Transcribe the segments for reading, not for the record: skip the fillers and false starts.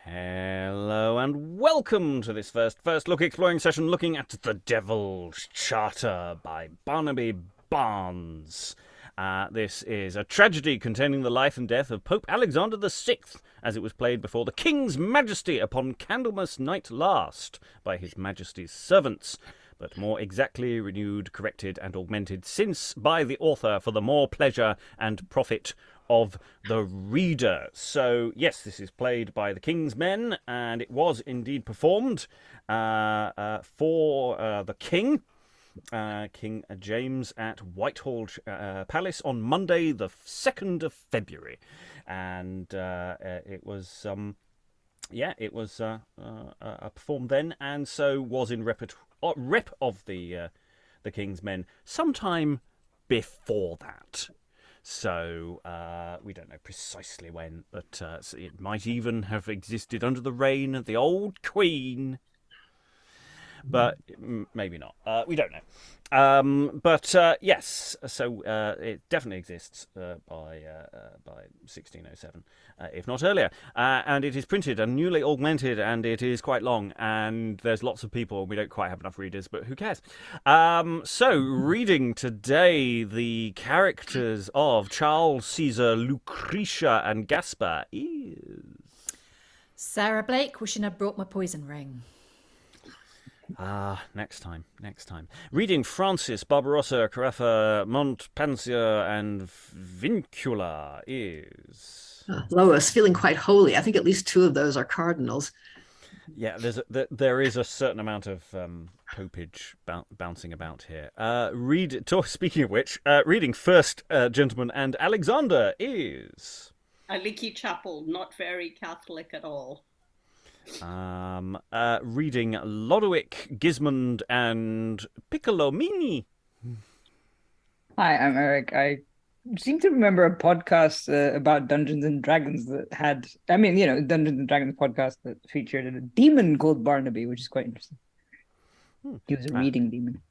Hello and welcome to this first look exploring session looking at The Devil's Charter by Barnabe Barnes. This is a tragedy containing the life and death of Pope Alexander VI, as it was played before the King's Majesty upon Candlemas night last by His Majesty's servants, but more exactly renewed, corrected, and augmented since by the author for the more pleasure and profit of the reader. So, yes, this is played by the King's Men, and it was indeed performed for the King, King James, at Whitehall Palace on Monday, the 2nd of February. And it was performed then, and so was in rep of the King's Men sometime before that. So we don't know precisely when, but it might even have existed under the reign of the old Queen. But maybe not. We don't know. Yes, so it definitely exists by 1607, if not earlier. And it is printed and newly augmented, and it is quite long, and there's lots of people. We don't quite have enough readers, but who cares? So, reading today the characters of Charles, Caesar, Lucretia, and Gasper is... Sarah Blake, wishing I'd brought my poison ring. Next time. Reading Francis, Barbarossa, Caraffa, Montpansier, and Vincula is... Lois, feeling quite holy. I think at least two of those are cardinals. Yeah, there is a certain amount of popage bouncing about here. Speaking of which, reading First Gentleman and Alexander is... Aliki Chapple, not very Catholic at all. Reading Lodowik, Gismond, and Piccolomini. Hi, I'm Eric. I seem to remember a podcast about Dungeons and Dragons that had, Dungeons and Dragons podcast that featured a demon called Barnabe, which is quite interesting. He was a reading demon.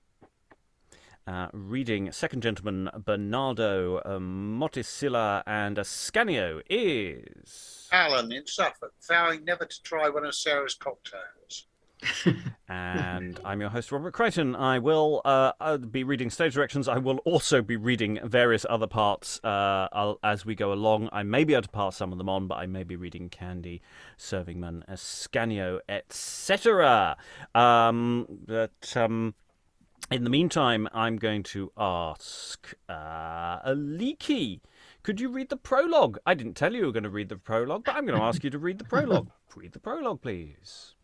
Reading Second Gentleman, Bernardo, Moticilla, and Ascanio is... Alan in Suffolk, vowing never to try one of Sarah's cocktails. And I'm your host, Robert Crighton. I will be reading stage directions. I will also be reading various other parts as we go along. I may be able to pass some of them on, but I may be reading Candy, Servingman, Ascanio, etc. In the meantime, I'm going to ask Aliki, could you read the prologue? I didn't tell you were going to read the prologue, but I'm going to ask you to read the prologue. Read the prologue, please.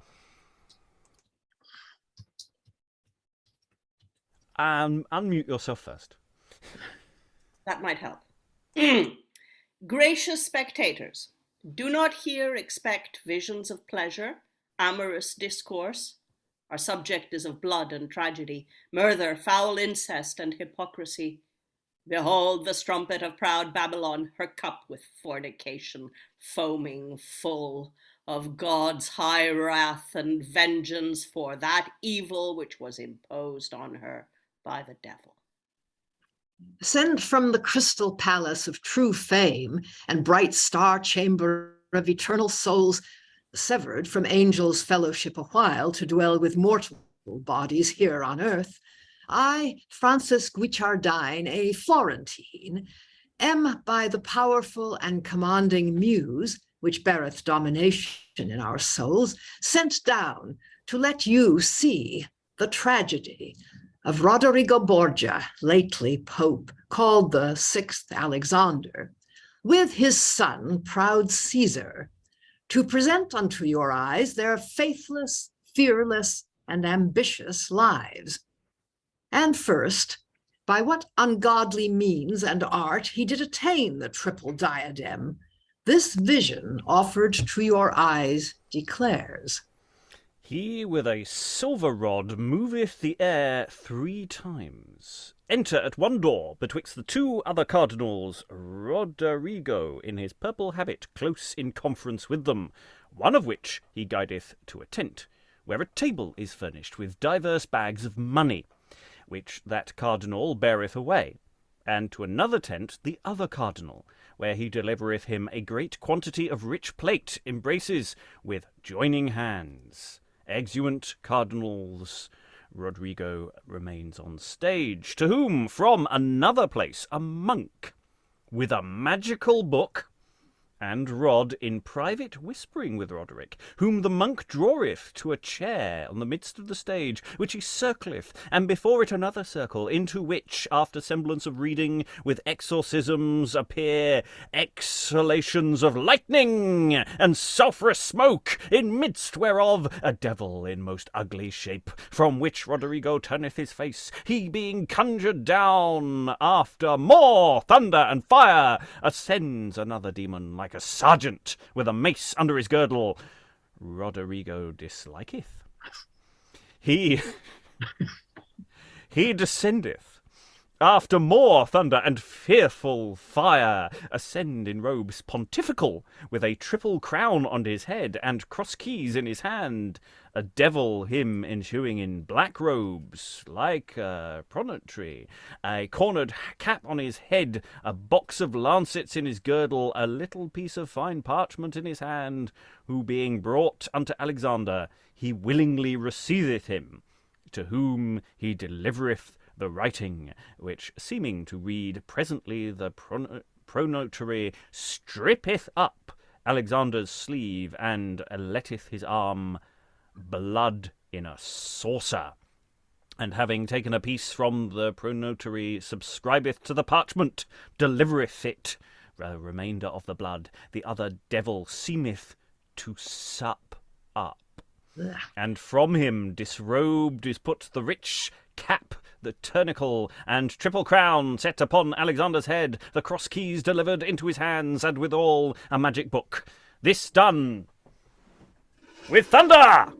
Unmute yourself first. That might help. Gracious spectators, do not here expect visions of pleasure, amorous discourse. Our subject is of blood and tragedy, murder, foul incest, and hypocrisy. Behold the strumpet of proud Babylon, her cup with fornication, foaming full of God's high wrath and vengeance for that evil which was imposed on her by the devil. Send from the crystal palace of true fame and bright star chamber of eternal souls, severed from angels' fellowship a while to dwell with mortal bodies here on earth, I, Francis Guicciardine, a Florentine, am by the powerful and commanding muse, which beareth domination in our souls, sent down to let you see the tragedy of Roderigo Borgia, lately Pope, called the 6th Alexander, with his son, proud Caesar, to present unto your eyes their faithless, fearless, and ambitious lives. And first, by what ungodly means and art he did attain the triple diadem, this vision offered to your eyes declares. He with a silver rod moveth the air 3 times. Enter at one door betwixt the 2 other cardinals, Roderigo in his purple habit, close in conference with them, one of which he guideth to a tent, where a table is furnished with divers bags of money, which that cardinal beareth away, and to another tent the other cardinal, where he delivereth him a great quantity of rich plate, embraces with joining hands. Exeunt cardinals. Rodrigo remains on stage, to whom from another place a monk with a magical book and Rod in private whispering with Roderick, whom the monk draweth to a chair on the midst of the stage, which he circleth, and before it another circle, into which, after semblance of reading, with exorcisms appear exhalations of lightning and sulphurous smoke, in midst whereof a devil in most ugly shape, from which Roderigo turneth his face, he being conjured down, after more thunder and fire, ascends another demon like a sergeant with a mace under his girdle. Roderigo disliketh. He descendeth. After more thunder and fearful fire, ascend in robes pontifical, with a triple crown on his head and cross keys in his hand, a devil him ensuing in black robes, like a promontory, a cornered cap on his head, a box of lancets in his girdle, a little piece of fine parchment in his hand, who being brought unto Alexander, he willingly receiveth him, to whom he delivereth the writing, which, seeming to read, presently the pronotary strippeth up Alexander's sleeve, and letteth his arm blood in a saucer. And having taken a piece from the pronotary, subscribeth to the parchment, delivereth it, the remainder of the blood. The other devil seemeth to sup up. And from him disrobed is put the rich cap, the turnicle, and triple crown set upon Alexander's head, the cross keys delivered into his hands, and withal a magic book. This done with thunder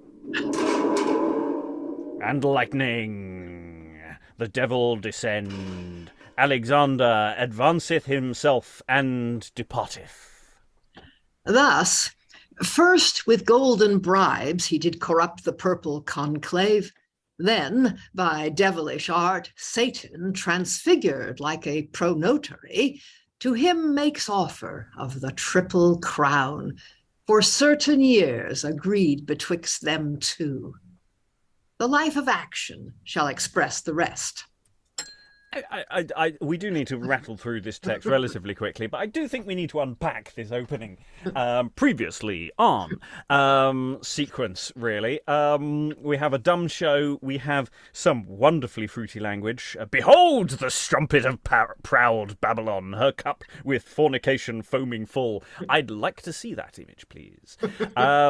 and lightning, the devil descend. Alexander advanceth himself and departeth. Thus, first with golden bribes he did corrupt the purple conclave, then by devilish art Satan, transfigured like a pronotary, to him makes offer of the triple crown, for certain years agreed betwixt them two. The life of action shall express the rest. We do need to rattle through this text relatively quickly, but I do think we need to unpack this opening previously on sequence, really. We have a dumb show. We have some wonderfully fruity language. Behold the strumpet of proud Babylon, her cup with fornication foaming full. I'd like to see that image, please. I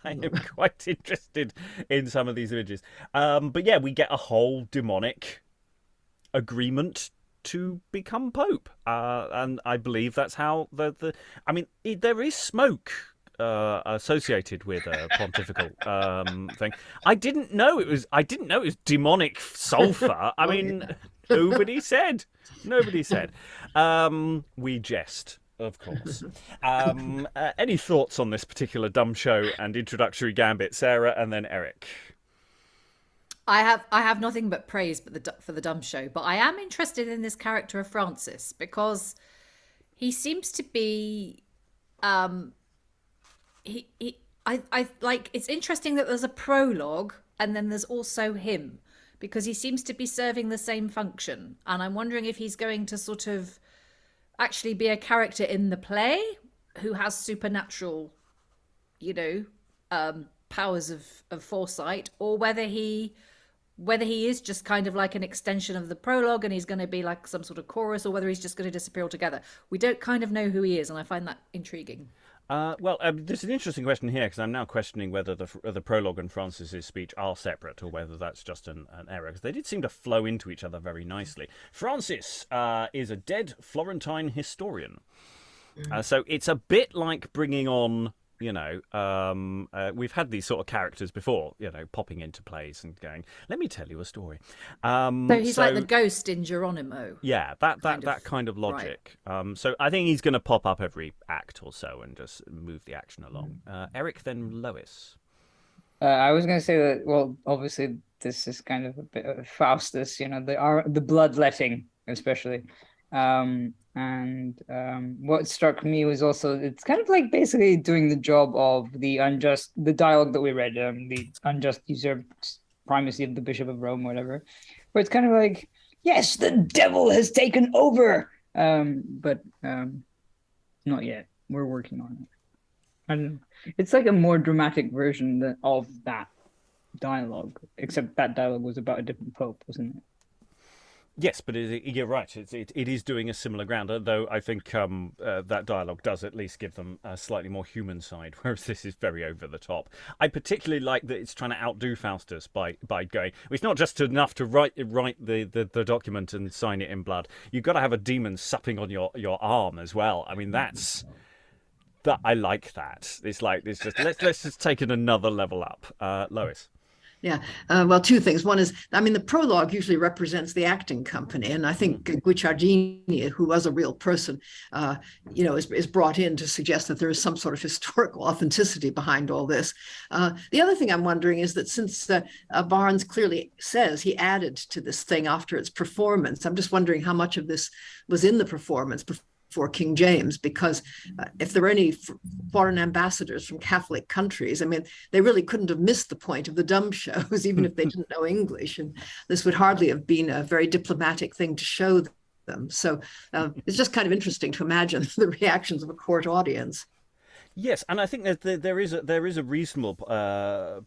am quite interested in some of these images. But yeah, we get a whole demonic agreement to become pope, and I believe that's how there is smoke associated with a pontifical thing. I didn't know it was demonic sulfur. I mean, nobody said. We jest, of course. Any thoughts on this particular dumb show and introductory gambit, Sarah, and then Eric? I have nothing but praise for the dumb show, but I am interested in this character of Francis because he seems to be I like, it's interesting that there's a prologue and then there's also him, because he seems to be serving the same function, and I'm wondering if he's going to sort of actually be a character in the play who has supernatural, powers of foresight, or whether he is just kind of like an extension of the prologue and he's going to be like some sort of chorus, or whether he's just going to disappear altogether. We don't kind of know who he is, and I find that intriguing. There's an interesting question here, because I'm now questioning whether the prologue and Francis's speech are separate, or whether that's just an error, because they did seem to flow into each other very nicely. Francis is a dead Florentine historian. So it's a bit like bringing on, we've had these sort of characters before, popping into plays and going, let me tell you a story. So he's like the ghost in Geronimo. Yeah, that kind of logic. Right. So I think he's going to pop up every act or so and just move the action along. Eric, then Lois. I was going to say that, well, obviously this is kind of a bit of Faustus, the bloodletting especially. What struck me was also it's kind of like basically doing the job of the dialogue that we read, the unjust usurped primacy of the Bishop of Rome, whatever, where it's kind of like, yes, the devil has taken over, but not yet. We're working on it. I don't know. It's like a more dramatic version of that dialogue, except that dialogue was about a different pope, wasn't it? Yes, but you're right. It is doing a similar ground, though I think that dialogue does at least give them a slightly more human side, whereas this is very over the top. I particularly like that it's trying to outdo Faustus by going. It's not just enough to write the document and sign it in blood. You've got to have a demon supping on your arm as well. I mean, that's that. I like that. It's like it's just let's just take it another level up. Lois. Yeah, well, two things. One is, I mean, the prologue usually represents the acting company, and I think Guicciardini, who was a real person, is brought in to suggest that there is some sort of historical authenticity behind all this. The other thing I'm wondering is that since Barnes clearly says he added to this thing after its performance, I'm just wondering how much of this was in the performance for King James, because if there were any foreign ambassadors from Catholic countries, I mean, they really couldn't have missed the point of the dumb shows, even if they didn't know English. And this would hardly have been a very diplomatic thing to show them. So it's just kind of interesting to imagine the reactions of a court audience. Yes, and I think that there is a reasonable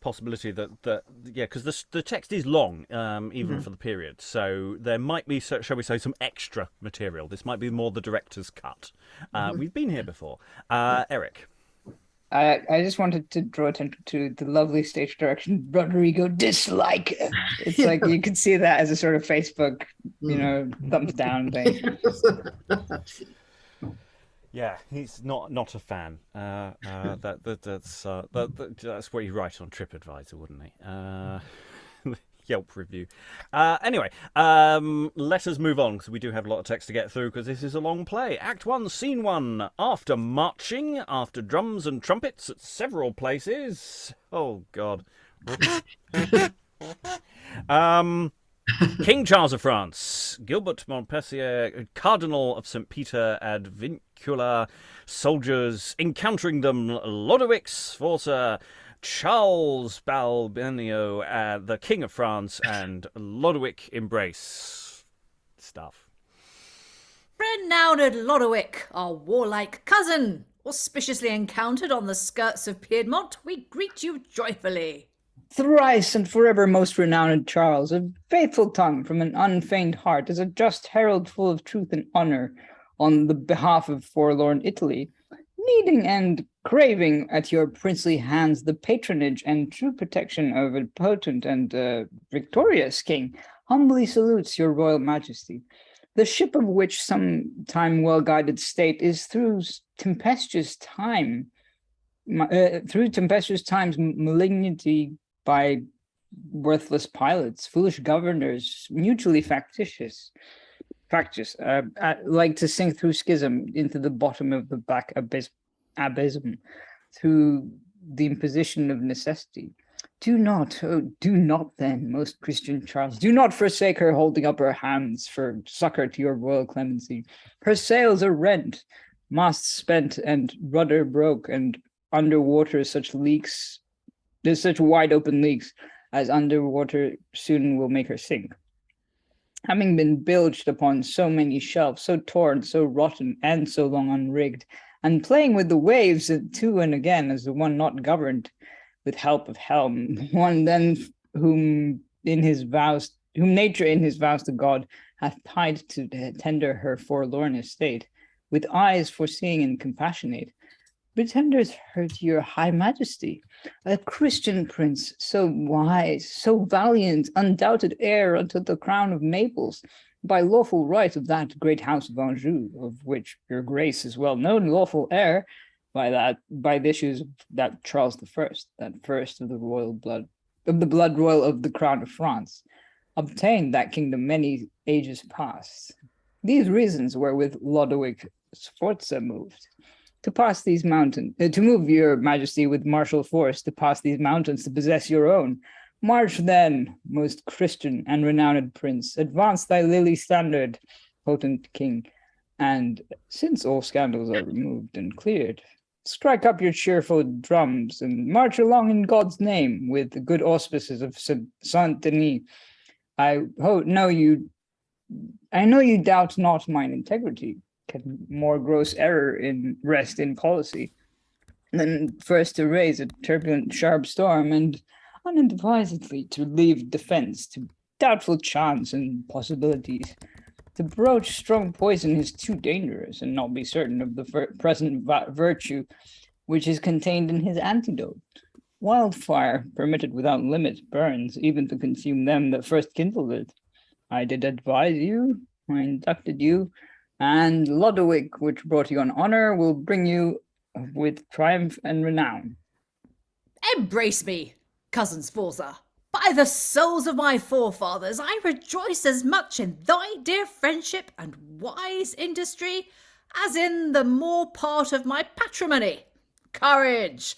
possibility that because the text is long, even for the period, so there might be, shall we say, some extra material. This might be more the director's cut. We've been here before. Eric. I just wanted to draw attention to the lovely stage direction. Rodrigo dislike. It's like you could see that as a sort of Facebook, thumbs down thing. Yeah, he's not a fan. That's what you write on TripAdvisor, wouldn't he? Yelp review. Anyway, let us move on because we do have a lot of text to get through because this is a long play. Act 1, Scene 1. After marching, after drums and trumpets at several places. Oh God. King Charles of France, Gilbert Montpensier, Cardinal of St. Peter and Vincula, soldiers encountering them, Lodowik's forcer, Charles Balbenio, the King of France, and Lodowik embrace stuff. Renowned Lodowik, our warlike cousin, auspiciously encountered on the skirts of Piedmont, we greet you joyfully. Thrice and forever most renowned Charles, a faithful tongue from an unfeigned heart, is a just herald full of truth and honor on the behalf of forlorn Italy, needing and craving at your princely hands the patronage and true protection of a potent and victorious king, humbly salutes your royal majesty. The ship of which sometime well-guided state is through tempestuous times malignity by worthless pilots, foolish governors, mutually factious, like to sink through schism into the bottom of the black abysm, through the imposition of necessity. Do not then, most Christian Charles, do not forsake her, holding up her hands for succor to your royal clemency. Her sails are rent, masts spent, and rudder broke, and underwater there's such wide open leaks as underwater soon will make her sink. Having been bilged upon so many shelves, so torn, so rotten, and so long unrigged, and playing with the waves to and again as the one not governed with help of helm, one then whom nature in his vows to God hath tied to tender her forlorn estate, with eyes foreseeing and compassionate, pretenders her to your high majesty, a Christian prince, so wise, so valiant, undoubted heir unto the crown of Naples, by lawful right of that great house of Anjou, of which your grace is well known, lawful heir, by the issues of that Charles I, that first of the royal blood, of the blood royal of the crown of France, obtained that kingdom many ages past. These reasons wherewith Lodowik Sforza moved. To pass these mountains, to move your majesty with martial force, to pass these mountains, to possess your own. March then, most Christian and renowned prince, advance thy lily standard, potent king. And since all scandals are removed and cleared, strike up your cheerful drums and march along in God's name with the good auspices of Saint Denis. I know you doubt not mine integrity. Can more gross error rest in policy than first to raise a turbulent sharp storm and unadvisedly to leave defense to doubtful chance and possibilities. To broach strong poison is too dangerous and not be certain of the present virtue which is contained in his antidote. Wildfire, permitted without limit, burns, even to consume them that first kindled it. I did advise you, I inducted you, and Lodowik, which brought you on honor, will bring you with triumph and renown. Embrace me, cousin Sforza. By the souls of my forefathers, I rejoice as much in thy dear friendship and wise industry as in the more part of my patrimony. Courage!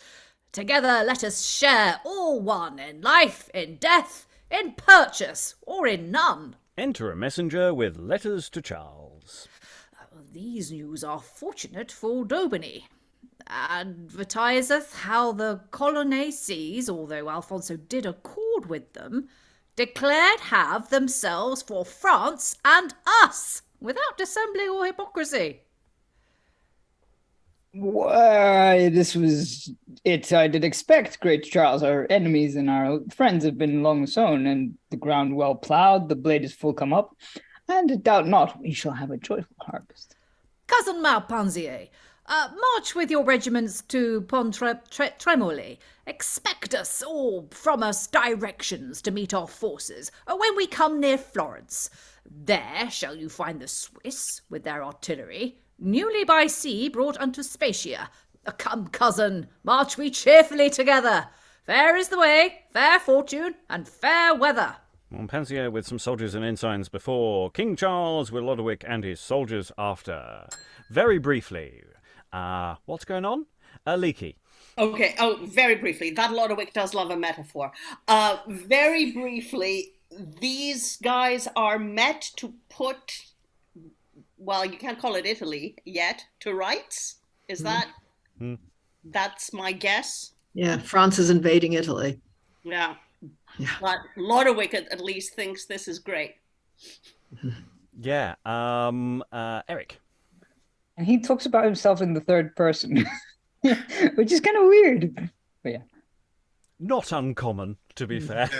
Together let us share all one in life, in death, in purchase, or in none. Enter a messenger with letters to Charles. These news are fortunate for Daubeny. Advertiseth how the colonnases, although Alfonso did accord with them, declared have themselves for France and us, without dissembling or hypocrisy. Why, this was it. I did expect, great Charles. Our enemies and our friends have been long sown, and the ground well ploughed, the blade is full come up, and doubt not we shall have a joyful harvest. Cousin Montpansier, march with your regiments to Pontremoli. Expect us, or from us directions to meet our forces, when we come near Florence. There shall you find the Swiss, with their artillery, newly by sea brought unto Spatia. Come, cousin, march we cheerfully together. Fair is the way, fair fortune, and fair weather. Montpansier with some soldiers and ensigns before, King Charles with Lodowik and his soldiers after. Very briefly, what's going on? Aliki. Okay, very briefly. That Lodowik does love a metaphor. Very briefly, these guys are met to put, well, you can't call it Italy yet, to rights? Is that? That's my guess. Yeah, France is invading Italy. Yeah. But Lodowik at least thinks this is great. Yeah. Eric. And he talks about himself in the third person, which is kind of weird. But yeah. Not uncommon, to be fair.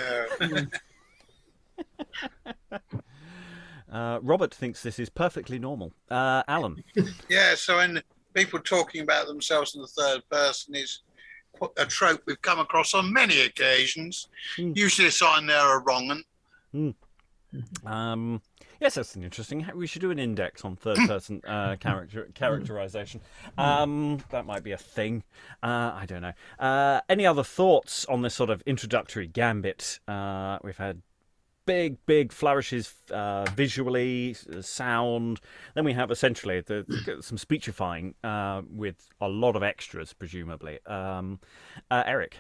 Robert thinks this is perfectly normal. Alan. Yeah, so when people talking about themselves in the third person is a trope we've come across on many occasions. Usually a sign they're a wrong un. Yes, that's an interesting. We should do an index on third-person characterization. That might be a thing. I don't know. Any other thoughts on this sort of introductory gambit? We've had big flourishes visually, sound. Then we have essentially some speechifying with a lot of extras, presumably. Eric.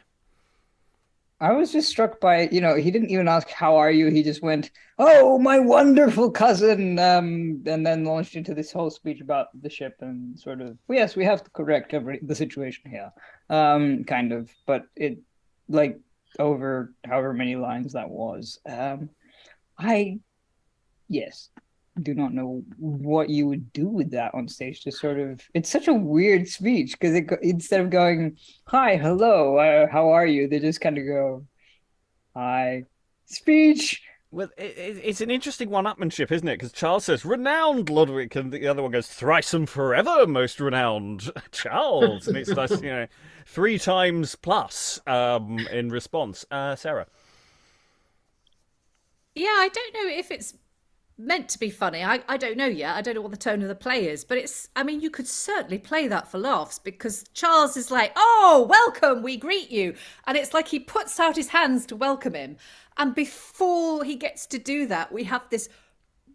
I was just struck by, he didn't even ask, how are you? He just went, oh, my wonderful cousin, and then launched into this whole speech about the ship and sort of, yes, we have to correct the situation here, kind of, but it, like, over however many lines that was. I do not know what you would do with that on stage. To sort of, it's such a weird speech because instead of going, hi, hello, how are you? They just kind of go, hi, speech. Well, it's an interesting one-upmanship, isn't it? Because Charles says, renowned Lodowik, and the other one goes, thrice and forever most renowned Charles. And it's like, 3 times plus in response. Sarah. Yeah, I don't know if it's meant to be funny. I don't know yet. I don't know what the tone of the play is, but you could certainly play that for laughs because Charles is like, oh, welcome, we greet you. And it's like he puts out his hands to welcome him. And before he gets to do that, we have this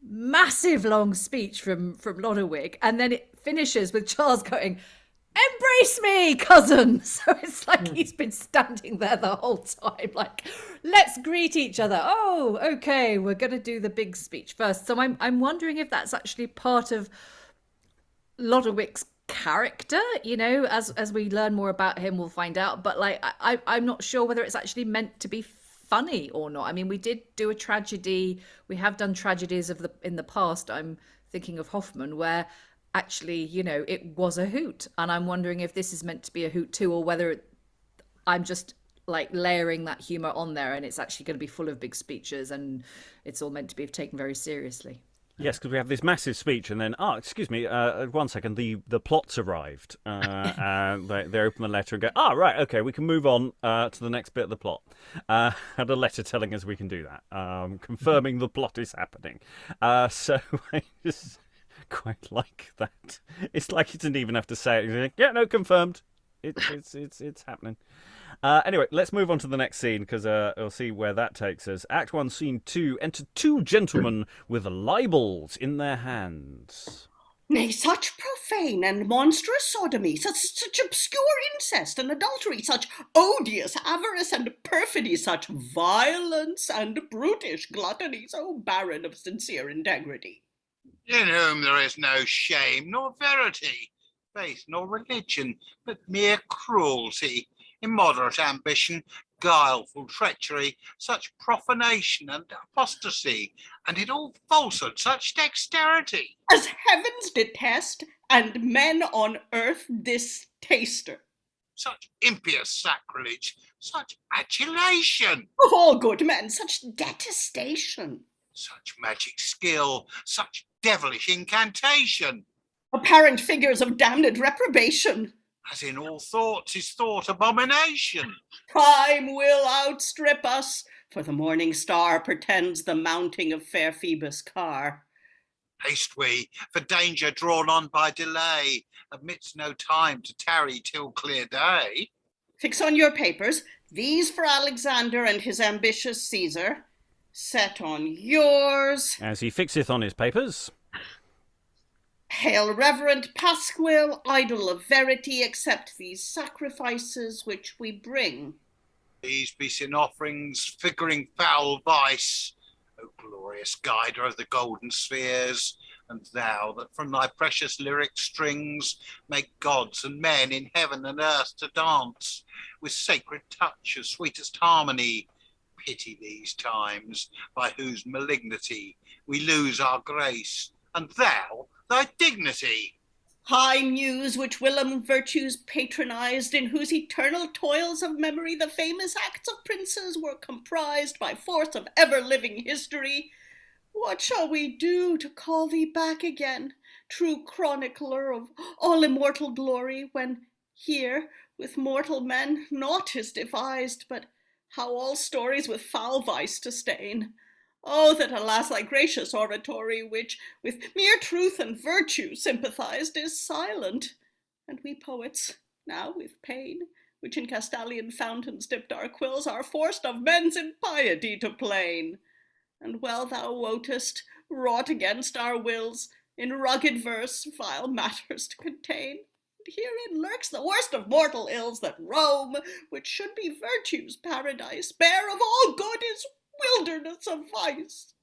massive long speech from Lodowik. And then it finishes with Charles going, embrace me, cousin. So it's like he's been standing there the whole time, like, let's greet each other. Oh, okay, we're going to do the big speech first. So I'm wondering if that's actually part of Lodowik's character, you know, as we learn more about him, we'll find out. But like, I'm not sure whether it's actually meant to be funny or not. I mean, we did do a tragedy. We have done tragedies in the past. I'm thinking of Hoffman, where actually, you know, it was a hoot. And I'm wondering if this is meant to be a hoot too, or whether I'm just like layering that humor on there and it's actually going to be full of big speeches and it's all meant to be taken very seriously. Yes, because we have this massive speech, and then, excuse me, 1 second, the plot's arrived. And they open the letter and go, right, okay, we can move on to the next bit of the plot. Had a letter telling us we can do that, confirming the plot is happening. So I just quite like that. It's like he didn't even have to say it. He's like, yeah, no, confirmed. It's happening. Anyway, let's move on to the next scene, because we'll see where that takes us. Act 1, Scene 2, enter 2 gentlemen with libels in their hands. Nay, such profane and monstrous sodomy, such obscure incest and adultery, such odious avarice and perfidy, such violence and brutish gluttony, so barren of sincere integrity. In whom there is no shame nor verity, faith nor religion, but mere cruelty, immoderate ambition, guileful treachery, such profanation and apostasy, and in all falsehood such dexterity, as heavens detest, and men on earth distaster. such impious sacrilege, such adulation, Of all good men, such detestation. such magic skill, such devilish incantation, Apparent figures of damned reprobation. as in all thoughts is thought abomination. Time will outstrip us, for the morning star pretends the mounting of fair Phoebus' car. Haste we, for danger drawn on by delay, admits no time to tarry till clear day. Fix on your papers, these for Alexander and his ambitious Caesar. Set on yours. As he fixeth on his papers. Hail, reverend Pasquil, idol of verity, accept these sacrifices which we bring. These be sin offerings figuring foul vice, O glorious guider of the golden spheres, and thou that from thy precious lyric strings make gods and men in heaven and earth to dance, with sacred touch of sweetest harmony, pity these times, by whose malignity we lose our grace, and thou thy dignity. High muse which whilom virtues patronized, in whose eternal toils of memory the famous acts of princes were comprised by force of ever-living history, what shall we do to call thee back again, true chronicler of all immortal glory, when here, with mortal men, naught is devised, but how all stories with foul vice to stain? Oh, that, alas, thy gracious oratory, which with mere truth and virtue sympathized, is silent. And we poets, now with pain, which in Castalian fountains dipped our quills, are forced of men's impiety to plain. And well thou wotest, wrought against our wills, in rugged verse vile matters to contain. And herein lurks the worst of mortal ills, that Rome, which should be virtue's paradise, bare of all good, is wilderness of vice.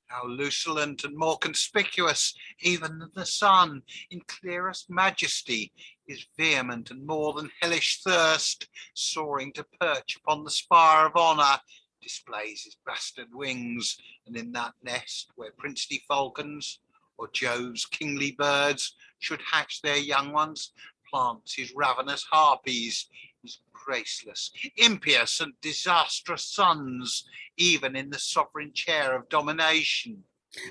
How luculent and more conspicuous even than the sun, in clearest majesty, is vehement and more than hellish thirst, soaring to perch upon the spire of honour, displays his bastard wings, and in that nest where princely falcons or Jove's kingly birds should hatch their young ones, plants his ravenous harpies, his graceless, impious and disastrous sons, even in the sovereign chair of domination.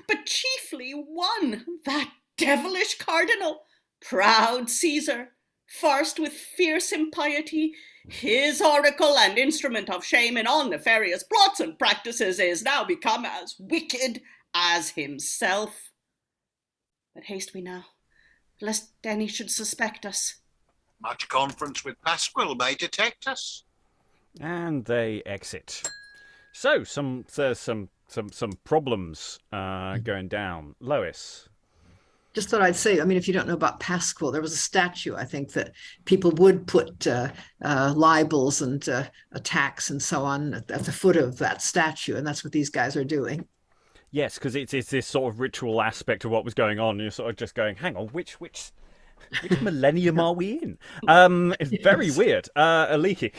But chiefly one, that devilish cardinal, proud Caesar, farced with fierce impiety, his oracle and instrument of shame in all nefarious plots and practices, is now become as wicked as himself. But haste we now, lest any should suspect us. Much conference with Pasquil may detect us. And they exit. So, there's some problems going down. Lois. Just thought I'd say, I mean, if you don't know about Pascal, there was a statue, I think, that people would put libels and attacks and so on at the foot of that statue, and that's what these guys are doing. Yes, because it's this sort of ritual aspect of what was going on. And you're sort of just going, hang on, which millennium are we in? It's very weird. Aliki.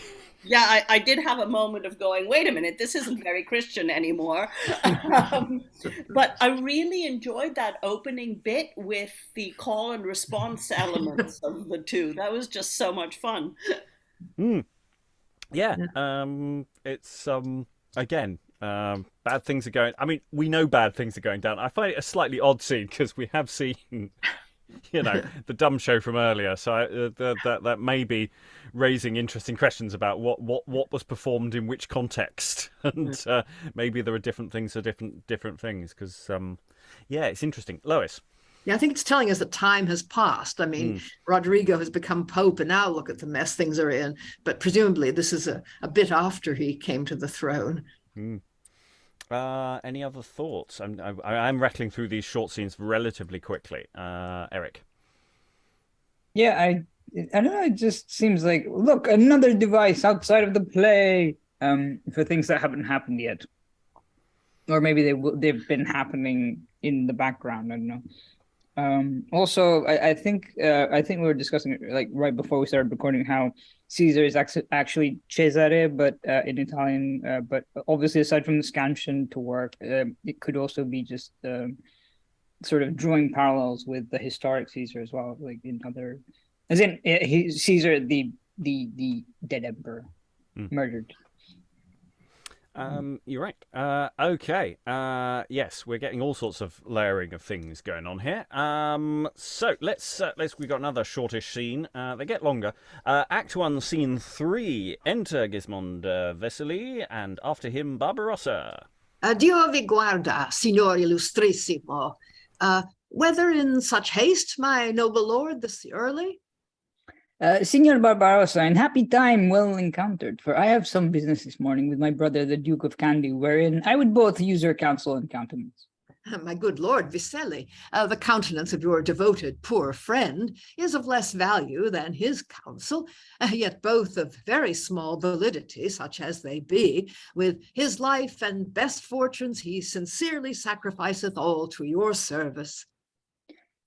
Yeah, I did have a moment of going, wait a minute, this isn't very Christian anymore. But I really enjoyed that opening bit with the call and response elements of the two. That was just so much fun. Yeah. It's again, bad things are going. I mean, we know bad things are going down. I find it a slightly odd scene because we have seen, the dumb show from earlier. So that may be raising interesting questions about what was performed in which context, and maybe there are different things for different things. Because it's interesting. Lois. Yeah, I think it's telling us that time has passed. I mean, Rodrigo has become Pope, and now look at the mess things are in. But presumably this is a bit after he came to the throne. Any other thoughts? I'm rattling through these short scenes relatively quickly. Eric. Yeah, I don't know. It just seems like, look, another device outside of the play for things that haven't happened yet, or maybe they've been happening in the background. I don't know. Also, I think we were discussing it like right before we started recording how Caesar is actually Cesare, but in Italian. But obviously, aside from the scansion to work, it could also be just sort of drawing parallels with the historic Caesar as well, like in other, as in Caesar, the dead emperor, murdered. You're right. Okay. Yes, we're getting all sorts of layering of things going on here. So let's we've got another shortish scene. They get longer. Act 1, Scene 3. Enter Gismond Vesely, and after him Barbarossa. Dio vi guarda, signor illustrissimo. Whether in such haste, my noble lord, this early? Signor Barbarossa, in happy time well encountered, for I have some business this morning with my brother, the Duke of Kandy, wherein I would both use your counsel and countenance. My good lord Vicelli, the countenance of your devoted poor friend is of less value than his counsel, yet both of very small validity, such as they be. With his life and best fortunes he sincerely sacrificeth all to your service.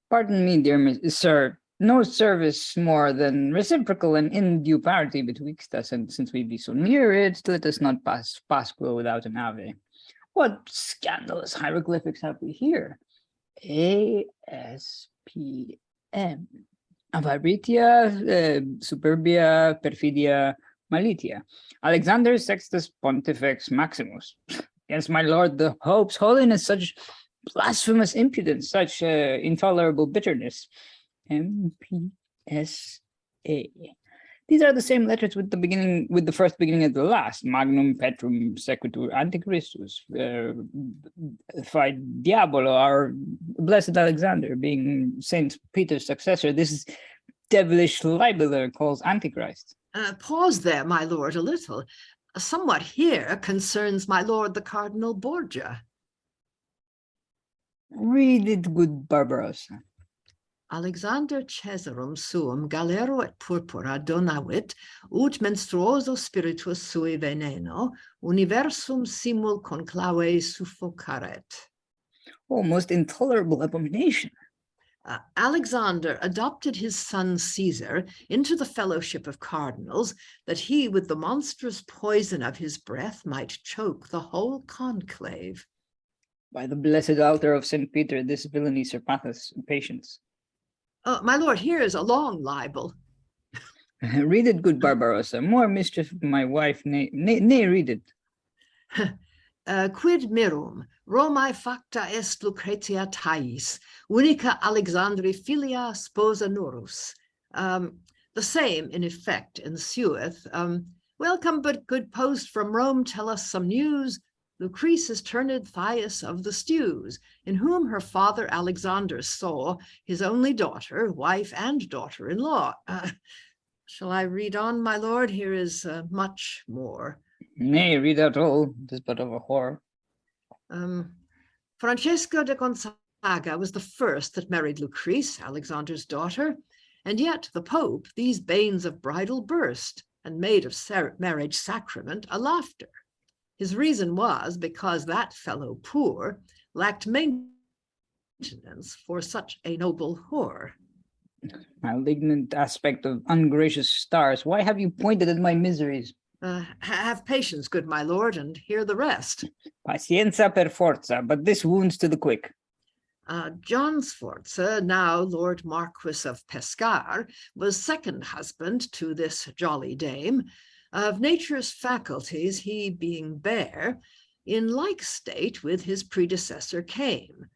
Pardon me, dear sir, no service more than reciprocal and in due parity betwixt us, and since we be so near it, let us not pass Pasqua without an ave. What scandalous hieroglyphics have we here? ASPM. Avaritia, Superbia, Perfidia, Malitia. Alexander Sextus Pontifex Maximus. Against my lord the Pope's holiness, such blasphemous impudence, such intolerable bitterness. MPSA. These are the same letters with the first beginning and the last. Magnum Petrum Sequitur Antichristus. Fi Diabolo, our blessed Alexander, being Saint Peter's successor. This devilish libeler calls Antichrist. Pause there, my lord, a little. Somewhat here concerns my lord the Cardinal Borgia. Read it, good Barbarossa. Alexander Caesarum suum galero et purpura donavit, ut menstruoso spiritus sui veneno, universum simul conclave suffocaret. Oh, most intolerable abomination. Alexander adopted his son Caesar into the fellowship of cardinals, that he with the monstrous poison of his breath might choke the whole conclave. By the blessed altar of St. Peter, this villainy surpasseth patience. My lord, here is a long libel. Read it, good Barbarossa. More mischief, my wife. Nay, read it. Quid mirum, Romae facta est Lucretia Thais, unica Alexandri filia sposa Norus. The same, in effect, ensueth. Welcome, but good post from Rome, tell us some news. Lucretia turned Thais of the stews, in whom her father Alexander saw his only daughter, wife, and daughter-in-law. Shall I read on, my lord? Here is much more. Nay, read out all. It is but of a whore. Francesco de Gonzaga Aga was the first that married Lucrece, Alexander's daughter, and yet the Pope these banes of bridal burst, and made of marriage sacrament a laughter. His reason was because that fellow poor lacked maintenance for such a noble whore. Malignant aspect of ungracious stars, why have you pointed at my miseries? Have patience, good my lord, and hear the rest. Pacienza per forza, but this wounds to the quick. John Sforza, now Lord Marquis of Pescara, was second husband to this jolly dame. Of nature's faculties he being bare, in like state with his predecessor came,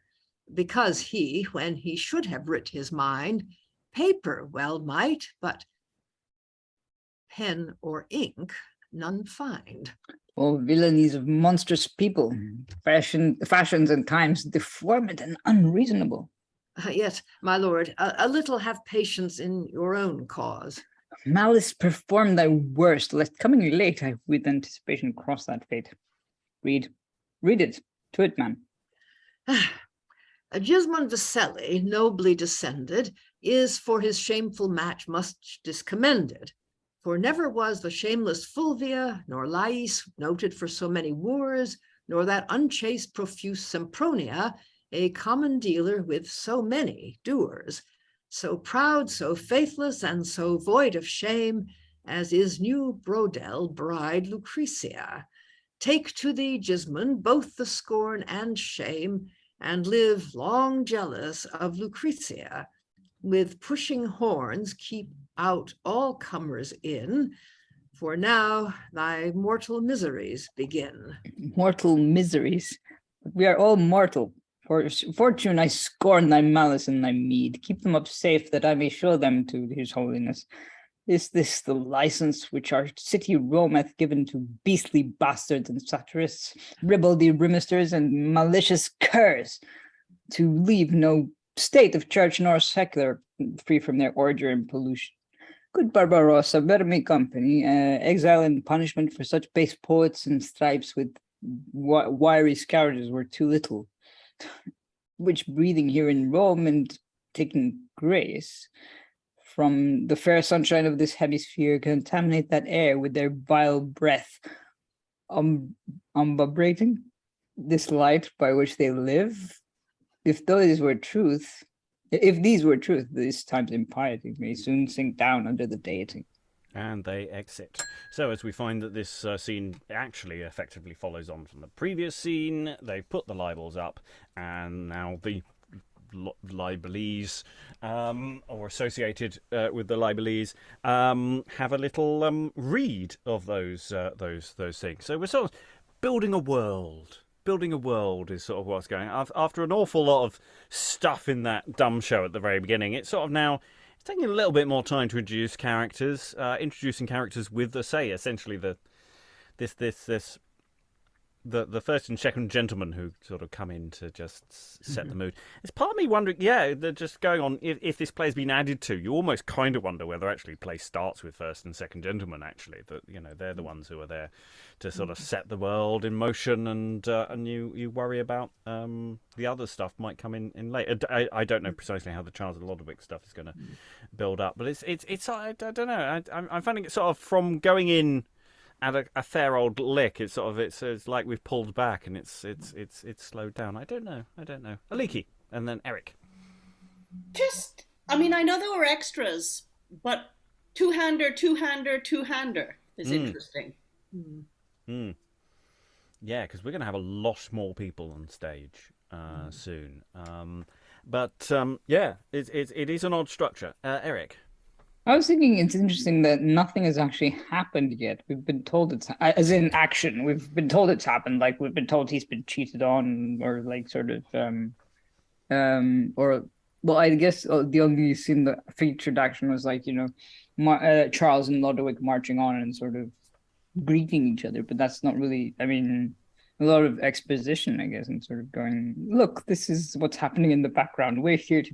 because he, when he should have writ his mind, paper well might, but pen or ink none find. Oh, villainies of monstrous people, fashions and times deformed and unreasonable. Yet, my lord, a little have patience in your own cause. Malice perform thy worst, lest coming late I with anticipation cross that fate. Read it, to it, man. Gismond Vicelli, nobly descended, is for his shameful match much discommended. For never was the shameless Fulvia, nor Lais, noted for so many wooers, nor that unchaste profuse Sempronia, a common dealer with so many doers, so proud, so faithless, and so void of shame, as is new Brodel bride Lucretia. Take to thee, Gismond, both the scorn and shame, and live long jealous of Lucretia. With pushing horns keep out all comers in, for now thy mortal miseries begin. Mortal miseries. We are all mortal. For fortune, I scorn thy malice and thy meed. Keep them up safe, that I may show them to his holiness. Is this the license which our city Rome hath given to beastly bastards and satirists, ribaldry rimesters, and malicious curs, to leave no state of church nor secular free from their ordure and pollution? Good Barbarossa, bear me company. Exile and punishment for such base poets and stripes with wiry scourges were too little, which breathing here in Rome and taking grace from the fair sunshine of this hemisphere contaminate that air with their vile breath, umbrating this light by which they live. If these were truth, this time's impiety may soon sink down under the deity. And they exit. So as we find that this scene actually effectively follows on from the previous scene, they've put the libels up, and now the libellees, or associated with the libellees, have a little read of those things. So we're sort of building a world. Building a world is sort of what's going on. After an awful lot of stuff in that dumb show at the very beginning, it's sort of now it's taking a little bit more time to introduce characters, introducing characters with essentially the first and second gentlemen who sort of come in to just set the mood. It's part of me wondering, they're just going on, if this play's been added to, you almost kind of wonder whether actually play starts with first and second gentlemen, actually, that, they're the ones who are there to sort of set the world in motion, and you worry about the other stuff might come in later. I don't know precisely how the Charles of Lodowik stuff is going to build up, but it's I don't know, I'm finding it sort of from going in at a fair old lick, it's like we've pulled back and it's slowed down. I don't know. Aliki, and then Eric. I know there were extras, but two-hander is interesting. Yeah, because we're going to have a lot more people on stage soon. It is an odd structure. Eric. I was thinking it's interesting that nothing has actually happened yet. We've been told it's, as in action, we've been told it's happened. Like, we've been told he's been cheated on, or like sort of, I guess the only scene that featured action was like, Charles and Lodowik marching on and sort of greeting each other. But that's not really, a lot of exposition, I guess, and sort of going, look, this is what's happening in the background. We're here to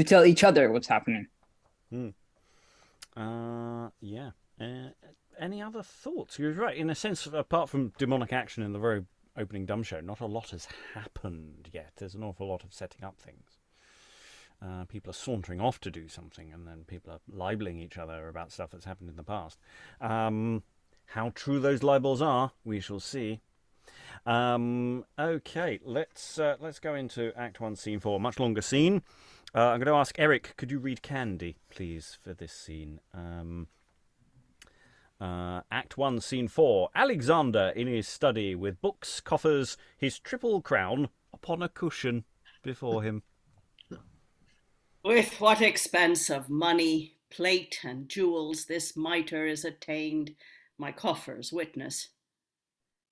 tell each other what's happening. Any other thoughts? You're right. In a sense, apart from demonic action in the very opening dumb show, not a lot has happened yet. There's an awful lot of setting up things. People are sauntering off to do something, and then people are libeling each other about stuff that's happened in the past. How true those libels are, we shall see. Okay, let's go into Act 1, Scene 4. Much longer scene. I'm going to ask Eric, could you read Candy, please, for this scene? Act 1, Scene 4. Alexander in his study with books, coffers, his triple crown upon a cushion before him. With what expense of money, plate, and jewels this mitre is attained, my coffers witness.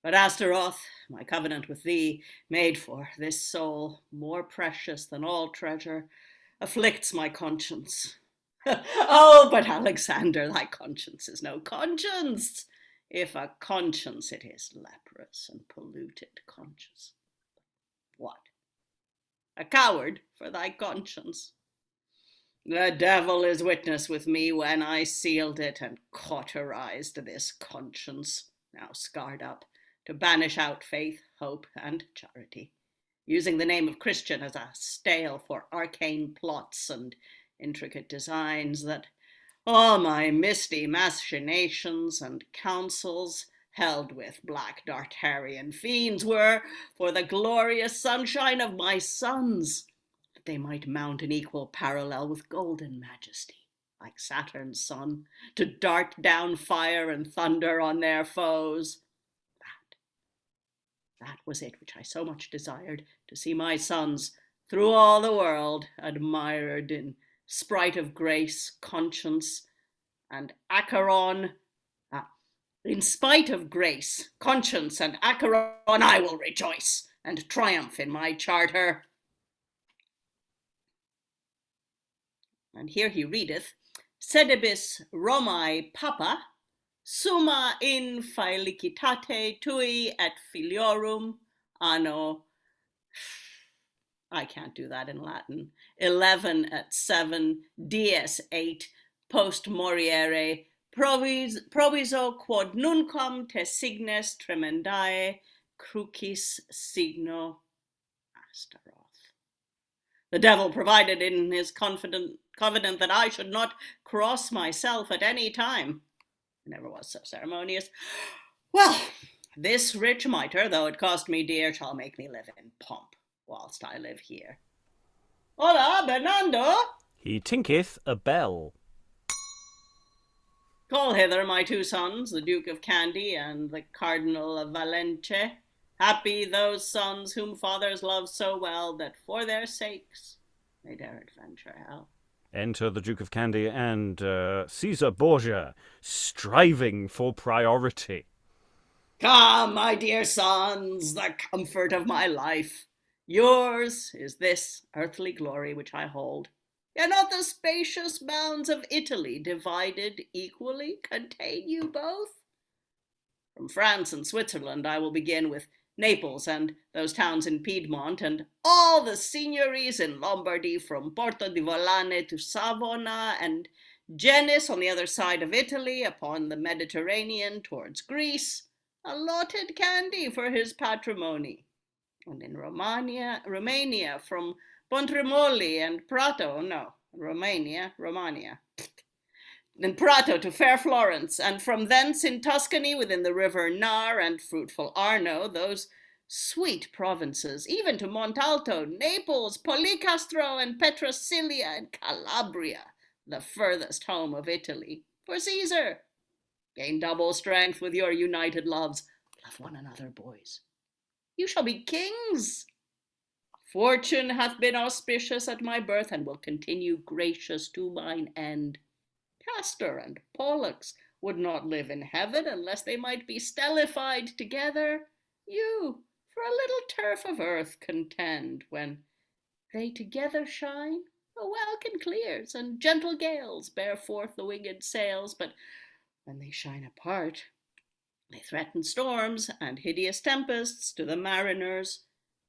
But Astaroth, my covenant with thee, made for this soul, more precious than all treasure, afflicts my conscience. Oh, but Alexander, thy conscience is no conscience. If a conscience, it is leprous and polluted conscience. What? A coward for thy conscience? The devil is witness with me when I sealed it and cauterized this conscience, now scarred up, to banish out faith, hope, and charity, using the name of Christian as a stale for arcane plots and intricate designs that all my misty machinations and counsels held with black Dartarian fiends were for the glorious sunshine of my sons, that they might mount an equal parallel with golden majesty, like Saturn's son, to dart down fire and thunder on their foes. That was it which I so much desired, to see my sons, through all the world, admired in sprite of grace, conscience, and Acheron. In spite of grace, conscience, and Acheron, I will rejoice and triumph in my charter. And here he readeth, Sedibus Romae Papa, summa in felicitate tui et filiorum anno, I can't do that in Latin, 11 at 7, dies 8, post moriere, proviso quod nuncom te signes tremendae crucis signo Astaroth. The devil provided in his covenant that I should not cross myself at any time. Never was so ceremonious. Well, this rich mitre, though it cost me dear, shall make me live in pomp whilst I live here. Hola, Bernardo! He tinketh a bell. Call hither my two sons, the Duke of Candy and the Cardinal of Valence. Happy those sons whom fathers love so well that for their sakes they dare adventure hell. Enter the Duke of Candy and Caesar Borgia, striving for priority. Come, my dear sons, the comfort of my life. Yours is this earthly glory which I hold. Cannot the spacious bounds of Italy, divided equally, contain you both? From France and Switzerland I will begin with Naples and those towns in Piedmont, and all the signories in Lombardy from Porto di Volane to Savona, and Genis on the other side of Italy upon the Mediterranean towards Greece, allotted Candy for his patrimony. And in Romania from Pontremoli and Prato, Romania, then Prato to fair Florence, and from thence in Tuscany within the river Nar and fruitful Arno, those sweet provinces, even to Montalto, Naples, Policastro, and Petrosilia, and Calabria, the furthest home of Italy. For Caesar, gain double strength with your united loves. Love one another, boys. You shall be kings. Fortune hath been auspicious at my birth, and will continue gracious to mine end. Castor and Pollux would not live in heaven unless they might be stellified together. You, for a little turf of earth, contend. When they together shine, a welkin clears, and gentle gales bear forth the winged sails. But when they shine apart, they threaten storms and hideous tempests to the mariners.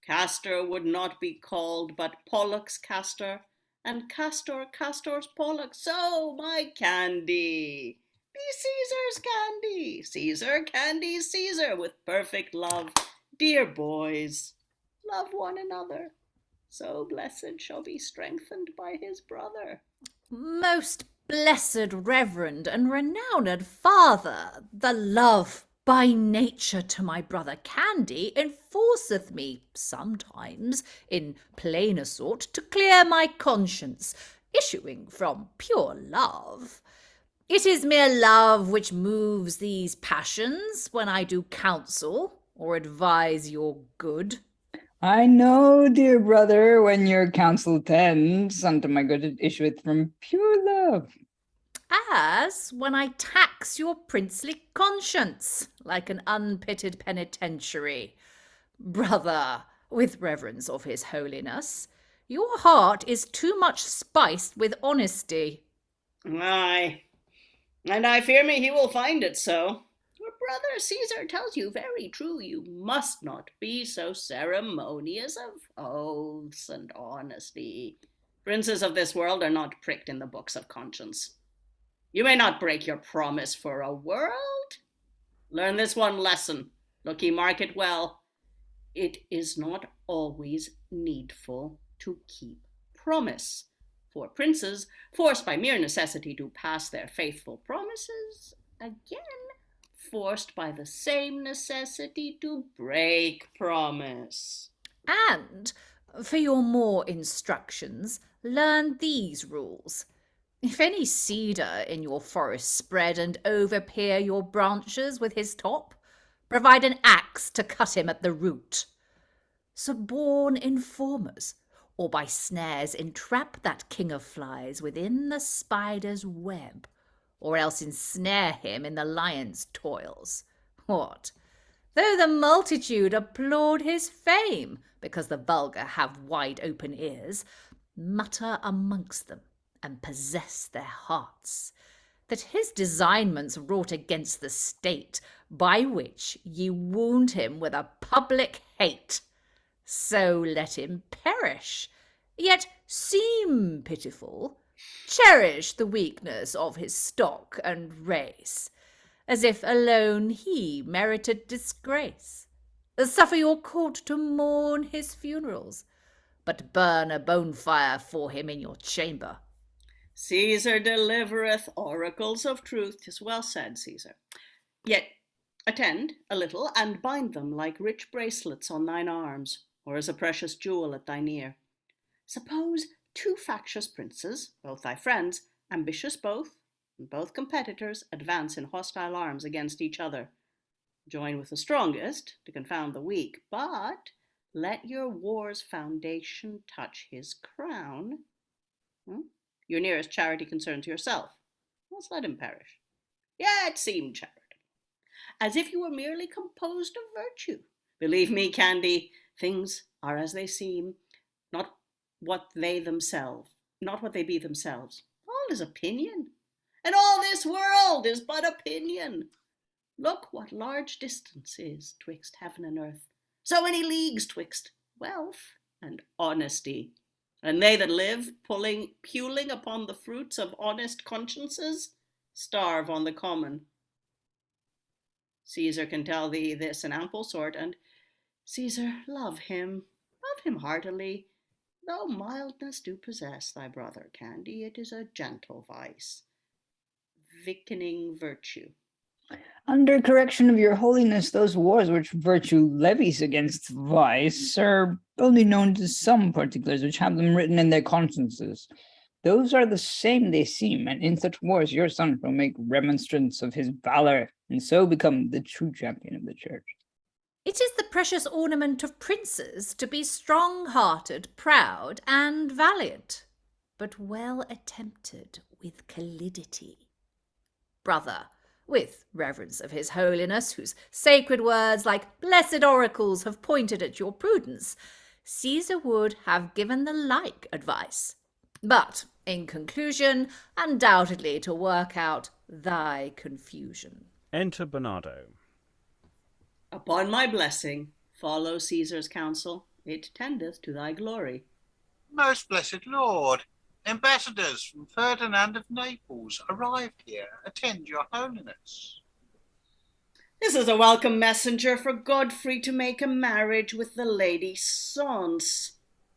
Castor would not be called, but Pollux Castor, and Castor Castor's Pollux. So, my Candy, be Caesar's Candy, Caesar Candy's Caesar, with perfect love Dear boys, love one another, so blessed shall be strengthened by his brother. Most blessed, reverend, and renowned father, the love by nature to my brother Candy enforceth me sometimes in plainer sort to clear my conscience, issuing from pure love. It is mere love which moves these passions when I do counsel or advise your good. I know, dear brother, when your counsel tends unto my good, it issueth from pure love. As when I tax your princely conscience like an unpitied penitentiary. Brother, with reverence of his holiness, your heart is too much spiced with honesty. Aye, and I fear me he will find it so. Your brother Caesar tells you very true, you must not be so ceremonious of oaths and honesty. Princes of this world are not pricked in the books of conscience. You may not break your promise for a world. Learn this one lesson. Look ye, mark it well. It is not always needful to keep promise. For princes, forced by mere necessity to pass their faithful promises, again forced by the same necessity to break promise. And, for your more instructions, learn these rules. If any cedar in your forest spread and overpeer your branches with his top, provide an axe to cut him at the root. Suborn informers, or by snares entrap that king of flies within the spider's web, or else ensnare him in the lion's toils. What? Though the multitude applaud his fame, because the vulgar have wide open ears, mutter amongst them, and possess their hearts, that his designments wrought against the state, by which ye wound him with a public hate. So let him perish, yet seem pitiful, cherish the weakness of his stock and race, as if alone he merited disgrace. Suffer your court to mourn his funerals, but burn a bonfire for him in your chamber. Caesar delivereth oracles of truth. 'Tis well said, Caesar. Yet attend a little, and bind them like rich bracelets on thine arms, or as a precious jewel at thine ear. Suppose two factious princes, both thy friends, ambitious both, and both competitors, advance in hostile arms against each other. Join with the strongest to confound the weak, but let your war's foundation touch his crown. Your nearest charity concerns yourself. Let's let him perish. Yet seem charitable, as if you were merely composed of virtue. Believe me, Candy, things are as they seem, not what they be themselves. All is opinion, and all this world is but opinion. Look what large distance is twixt heaven and earth, so many leagues twixt wealth and honesty. And they that live, puling upon the fruits of honest consciences, starve on the common. Caesar can tell thee this in ample sort, and Caesar, love him heartily. Though mildness do possess thy brother Candy, it is a gentle vice, vickening virtue. Under correction of your holiness, those wars which virtue levies against vice are only known to some particulars which have them written in their consciences. Those are the same they seem, and in such wars your son shall make remonstrance of his valor, and so become the true champion of the church. It is the precious ornament of princes to be strong-hearted, proud, and valiant, but well attempted with calidity. Brother, with reverence of his holiness, whose sacred words like blessed oracles have pointed at your prudence, Caesar would have given the like advice. But, in conclusion, undoubtedly to work out thy confusion. Enter Bernardo. Upon my blessing, follow Caesar's counsel. It tendeth to thy glory. Most blessed Lord, ambassadors from Ferdinand of Naples arrived here. Attend your holiness. This This is a welcome messenger for Godfrey to make a marriage with the Lady Sance.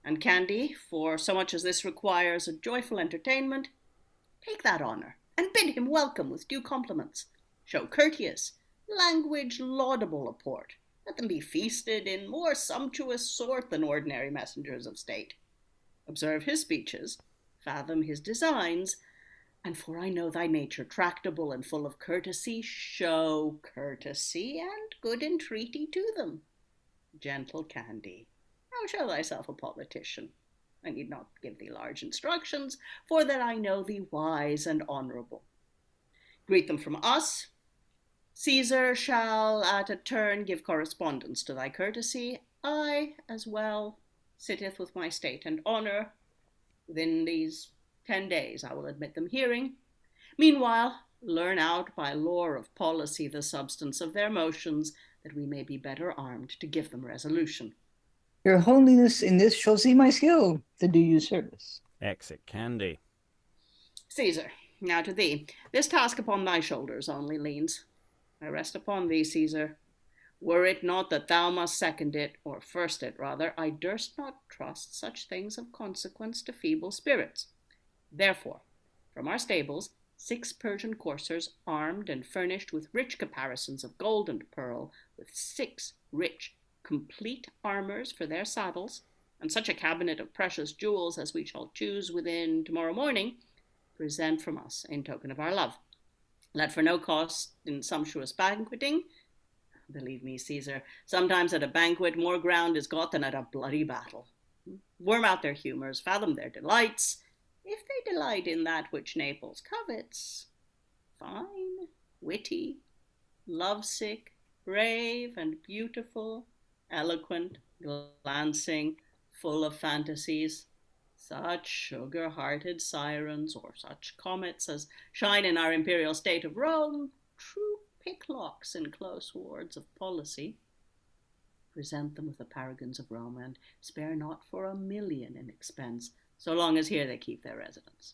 And Candy, for so much as this requires a joyful entertainment, take that honour, and bid him welcome with due compliments. Show courteous, language laudable apport. Let them be feasted in more sumptuous sort than ordinary messengers of state. Observe his speeches, fathom his designs, and for I know thy nature tractable and full of courtesy, show courtesy and good entreaty to them. Gentle Candy, now show thyself a politician. I need not give thee large instructions, for that I know thee wise and honourable. Greet them from us. Caesar shall at a turn give correspondence to thy courtesy. I, as well, sitteth with my state and honour. Within these 10 days I will admit them hearing. Meanwhile, learn out by lore of policy the substance of their motions, that we may be better armed to give them resolution. Your holiness in this shall see my skill to do you service. Exit Candy. Caesar, now to thee. This task upon thy shoulders only leans. I rest upon thee, Caesar. Were it not that thou must second it, or first it rather, I durst not trust such things of consequence to feeble spirits. Therefore, from our stables, 6 Persian coursers, armed and furnished with rich caparisons of gold and pearl, with 6 rich, complete armours for their saddles, and such a cabinet of precious jewels as we shall choose within tomorrow morning, present from us in token of our love. Let for no cost in sumptuous banqueting. Believe me, Caesar, sometimes at a banquet more ground is got than at a bloody battle. Worm out their humours, fathom their delights, if they delight in that which Naples covets. Fine, witty, lovesick, brave and beautiful, eloquent, glancing, full of fantasies, such sugar-hearted sirens, or such comets as shine in our imperial state of Rome, true picklocks in close wards of policy. Present them with the paragons of Rome, and spare not for $1,000,000 in expense, so long as here they keep their residence.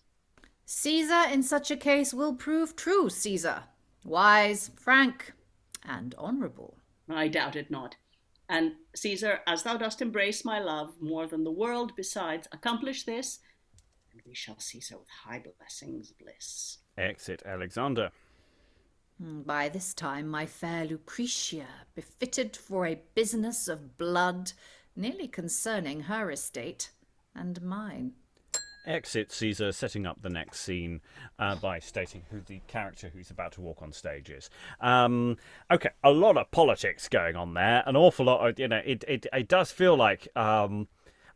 Caesar in such a case will prove true Caesar, wise, frank, and honourable. I doubt it not. And Caesar, as thou dost embrace my love more than the world besides, accomplish this, and we shall Caesar with high blessings bliss. Exit Alexander. By this time my fair Lucretia, befitted for a business of blood, nearly concerning her estate and mine. Exit Caesar, setting up the next scene by stating who the character who's about to walk on stage is. Okay, a lot of politics going on there. An awful lot of, it does feel like, I mean,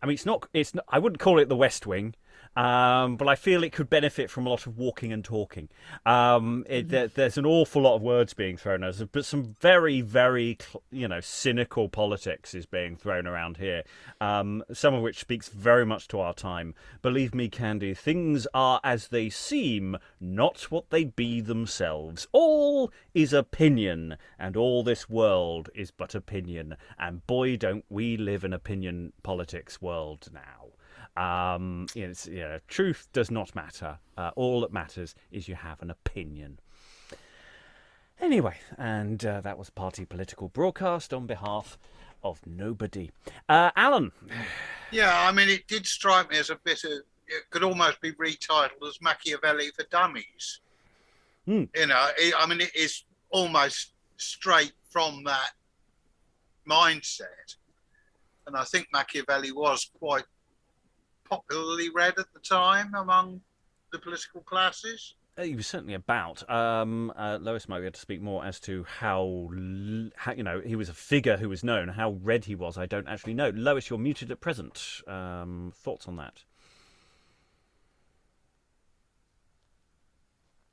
it's not, I wouldn't call it the West Wing, but I feel it could benefit from a lot of walking and talking. There's an awful lot of words being thrown at us, but some very, very, cynical politics is being thrown around here. Some of which speaks very much to our time. Believe me, Candy, things are as they seem, not what they be themselves. All is opinion, and all this world is but opinion. And boy, don't we live in opinion politics world now. Truth does not matter. All that matters is you have an opinion. Anyway, and that was Party Political Broadcast on behalf of nobody. Alan. Yeah, I mean, it did strike me as a bit of, it could almost be retitled as Machiavelli for Dummies. It is almost straight from that mindset. And I think Machiavelli was quite popularly read at the time among the political classes. He was certainly about. Lois might be able to speak more as to how he was a figure who was known. How read he was, I don't actually know. Lois, you're muted at present. Thoughts on that?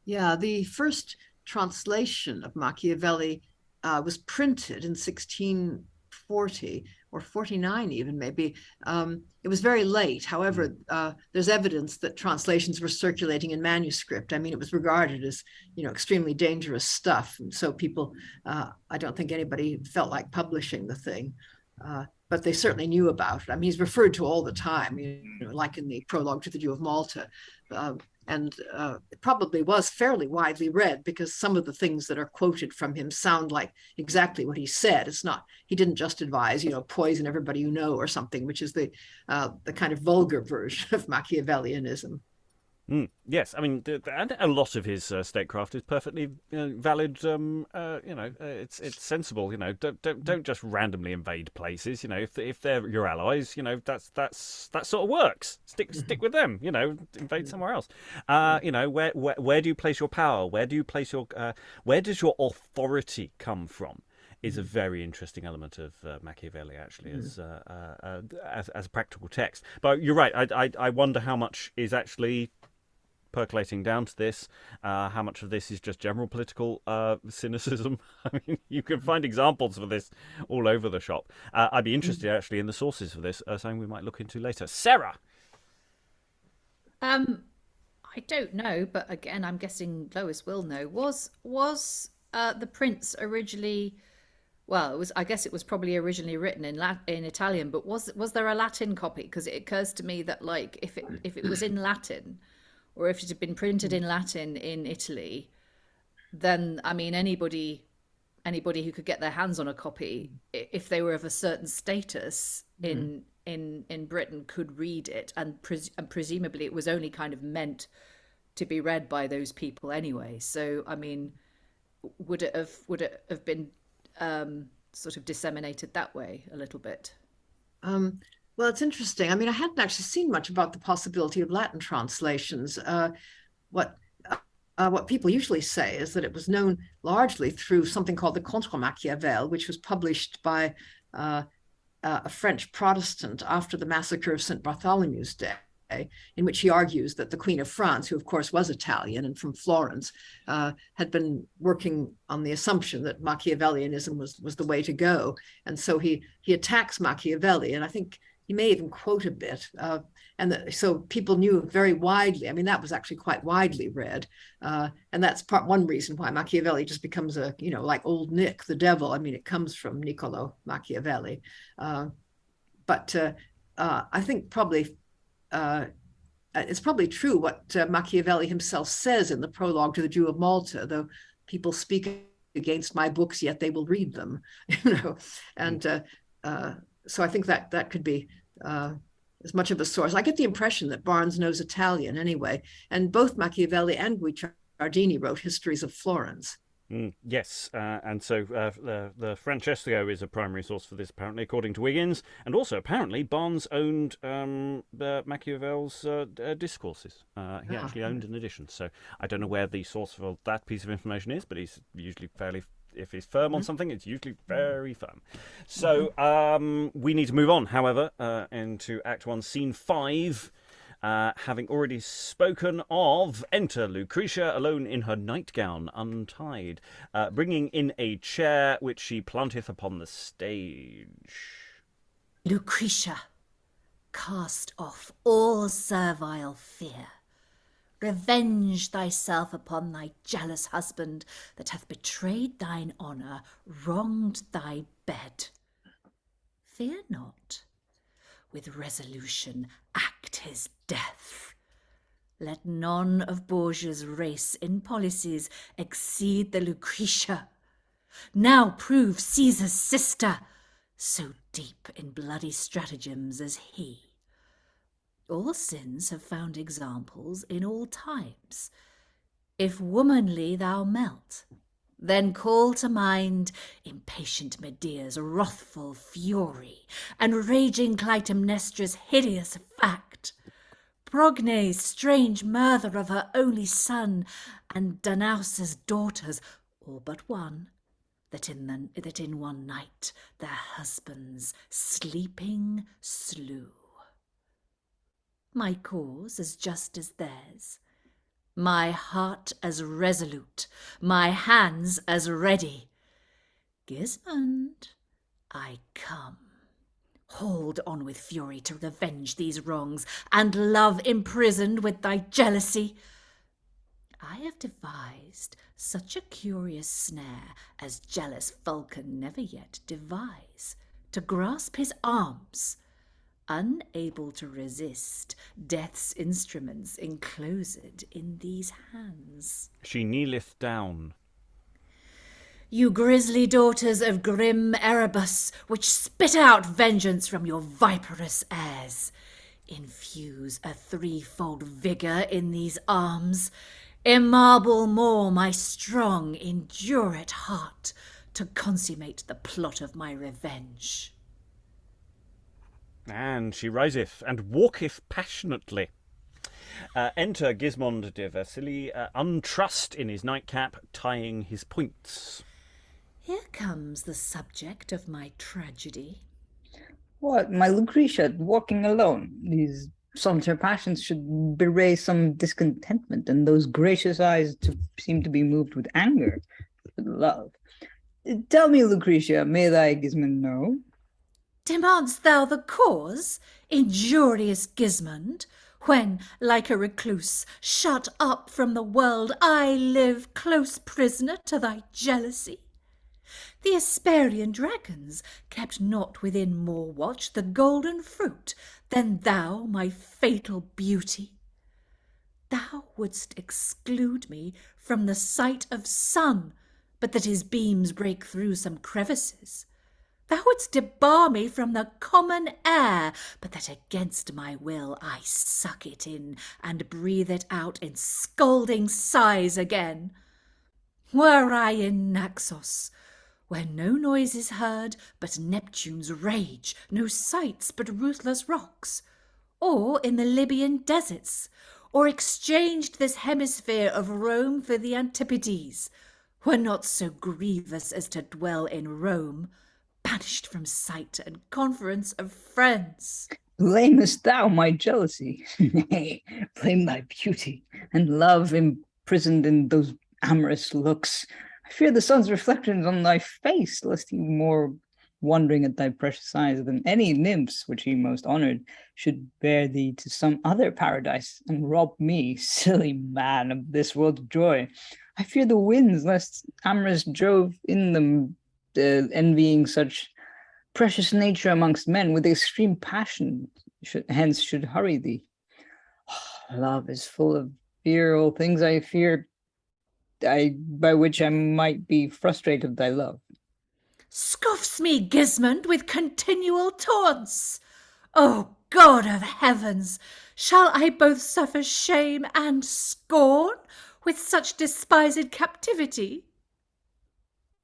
Yeah, the first translation of Machiavelli was printed in 1640 or 49 even, maybe. It was very late. However, there's evidence that translations were circulating in manuscript. I mean, it was regarded as, extremely dangerous stuff. And so people, I don't think anybody felt like publishing the thing, but they certainly knew about it. I mean, he's referred to all the time, like in the Prologue to the Jew of Malta. and it probably was fairly widely read, because some of the things that are quoted from him sound like exactly what he said. It's not, he didn't just advise, poison everybody you know or something, which is the kind of vulgar version of Machiavellianism. Yes, I mean, and a lot of his statecraft is perfectly valid. It's sensible. Don't just randomly invade places. If they're your allies, that sort of works. Stick with them. Invade somewhere else. Where do you place your power? Where do you place your where does your authority come from? Is a very interesting element of Machiavelli, actually, as a practical text. But you're right. I wonder how much is actually percolating down to this, how much of this is just general political cynicism. I mean, you can find examples of this all over the shop. I'd be interested actually in the sources for this, something we might look into later. Sarah. I don't know, but again, I'm guessing Lois will know. Was the Prince originally? Well, I guess it was probably originally written in Italian, but was there a Latin copy? Because it occurs to me that, like, if it was in Latin, or if it had been printed in Latin in Italy, then, I mean, anybody who could get their hands on a copy, if they were of a certain status in Britain, could read it, and presumably it was only kind of meant to be read by those people anyway. So, I mean, would it have been sort of disseminated that way a little bit? Well, it's interesting. I mean, I hadn't actually seen much about the possibility of Latin translations. What people usually say is that it was known largely through something called the Contre Machiavel, which was published by a French Protestant after the massacre of St. Bartholomew's Day, in which he argues that the Queen of France, who of course was Italian and from Florence, had been working on the assumption that Machiavellianism was the way to go. And so he attacks Machiavelli, and I think he may even quote a bit. So people knew very widely. I mean, that was actually quite widely read. And that's one reason why Machiavelli just becomes like Old Nick, the devil. I mean, it comes from Niccolo Machiavelli. But I think probably it's probably true what Machiavelli himself says in the prologue to the Jew of Malta, though people speak against my books, yet they will read them, and so I think that could be as much of a source. I get the impression that Barnes knows Italian anyway, and both Machiavelli and Guicciardini wrote histories of Florence. Yes, and so the Francesco is a primary source for this, apparently, according to Wiggins, and also apparently Barnes owned Machiavel's discourses. He actually owned an edition, so I don't know where the source for that piece of information is, but he's usually fairly. If he's firm on something, it's usually very firm. So we need to move on, however, into Act 1, Scene 5. Having already spoken of, enter Lucretia alone in her nightgown, untied, bringing in a chair which she planteth upon the stage. Lucretia, cast off all servile fear. Revenge thyself upon thy jealous husband that hath betrayed thine honour, wronged thy bed. Fear not. With resolution act his death. Let none of Borgia's race in policies exceed the Lucretia. Now prove Caesar's sister, so deep in bloody stratagems as he. All sins have found examples in all times. If womanly thou melt, then call to mind impatient Medea's wrathful fury, and raging Clytemnestra's hideous fact, Progne's strange murder of her only son, and Danaus's daughters, all but one, that in one night their husbands sleeping slew. My cause as just as theirs, my heart as resolute, my hands as ready. Gismond, I come. Hold on with fury to revenge these wrongs, and love imprisoned with thy jealousy. I have devised such a curious snare as jealous Vulcan never yet devise, to grasp his arms. unable to resist death's instruments enclosed in these hands. She kneeleth down. You grisly daughters of grim Erebus, which spit out vengeance from your viperous heirs, infuse a threefold vigour in these arms, immarble more my strong, indurate heart, to consummate the plot of my revenge. And she riseth and walketh passionately. Enter Gismond de Versili, untrussed in his nightcap, tying his points. Here comes the subject of my tragedy. What, my Lucretia, walking alone? These solitary passions should bewray some discontentment, and those gracious eyes seem to be moved with anger, with love. Tell me, Lucretia, may thy Gismond know? Demand'st thou the cause, injurious Gismond, when, like a recluse, shut up from the world, I live close prisoner to thy jealousy? The Hesperian dragons kept not within more watch the golden fruit than thou, my fatal beauty. Thou wouldst exclude me from the sight of sun, but that his beams break through some crevices. Thou wouldst debar me from the common air, but that against my will I suck it in and breathe it out in scalding sighs again. Were I in Naxos, where no noise is heard but Neptune's rage, no sights but ruthless rocks, or in the Libyan deserts, or exchanged this hemisphere of Rome for the Antipodes, were not so grievous as to dwell in Rome, banished from sight and conference of friends. Blamest thou my jealousy? Nay, blame thy beauty, and love imprisoned in those amorous looks. I fear the sun's reflections on thy face, lest he, more wondering at thy precious eyes than any nymphs which he most honoured, should bear thee to some other paradise, and rob me, silly man, of this world's joy. I fear the winds, lest amorous Jove in them, envying such precious nature amongst men, with extreme passion, hence should hurry thee. Love is full of fear, all things I fear, by which I might be frustrated of thy love. Scoffs me Gismond with continual taunts. O God of heavens, shall I both suffer shame and scorn with such despised captivity?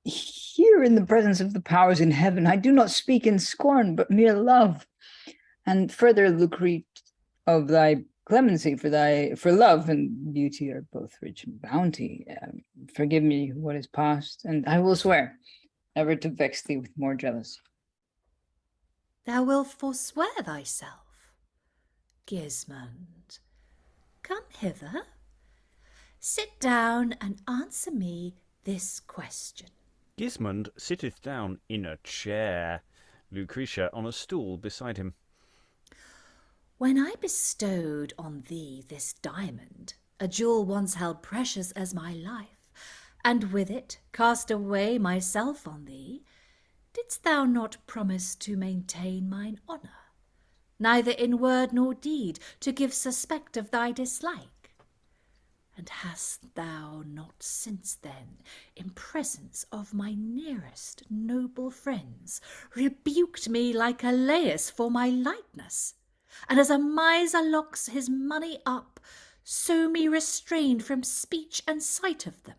Here in the presence of the powers in heaven, I do not speak in scorn, but mere love. And further, Lucrete, of thy clemency, for love and beauty are both rich in bounty. Forgive me what is past, and I will swear never to vex thee with more jealousy. Thou wilt forswear thyself. Gismond, come hither. Sit down and answer me this question. Gismond sitteth down in a chair, Lucretia on a stool beside him. When I bestowed on thee this diamond, a jewel once held precious as my life, and with it cast away myself on thee, didst thou not promise to maintain mine honour, neither in word nor deed to give suspect of thy dislike? And hast thou not since then, in presence of my nearest noble friends, rebuked me like a Laius for my lightness? And as a miser locks his money up, so me restrained from speech and sight of them?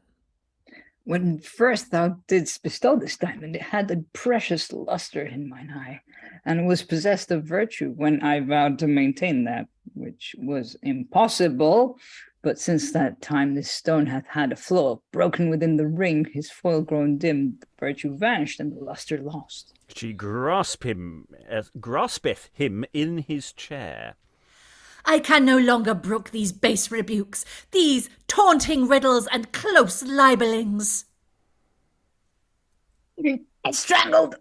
When first thou didst bestow this diamond, it had a precious lustre in mine eye, and was possessed of virtue when I vowed to maintain that, which was impossible. But since that time this stone hath had a flaw, broken within the ring, his foil grown dim, the virtue vanished, and the lustre lost. She graspeth him in his chair. I can no longer brook these base rebukes, these taunting riddles and close libellings. Strangled!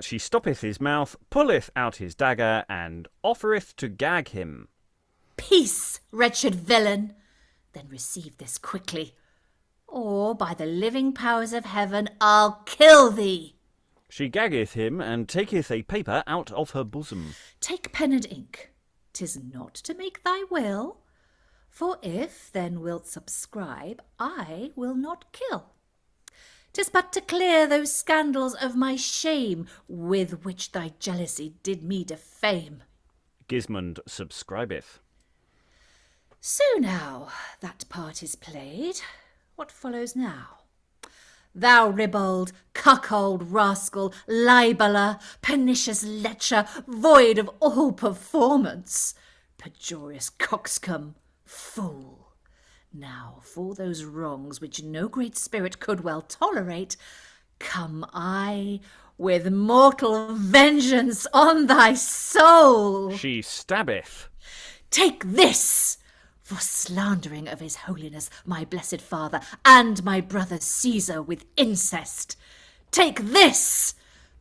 She stoppeth his mouth, pulleth out his dagger, and offereth to gag him. Peace, wretched villain! Then receive this quickly, or by the living powers of heaven I'll kill thee. She gaggeth him, and taketh a paper out of her bosom. Take pen and ink. 'Tis not to make thy will, for if then wilt subscribe, I will not kill. 'Tis but to clear those scandals of my shame, with which thy jealousy did me defame. Gismond subscribeth. So now that part is played, what follows now? Thou ribald, cuckold, rascal, libeller, pernicious lecher, void of all performance, pejorious coxcomb, fool. Now, for those wrongs which no great spirit could well tolerate, come I with mortal vengeance on thy soul. She stabbeth. Take this! For slandering of his holiness my blessed father and my brother Caesar with incest. Take this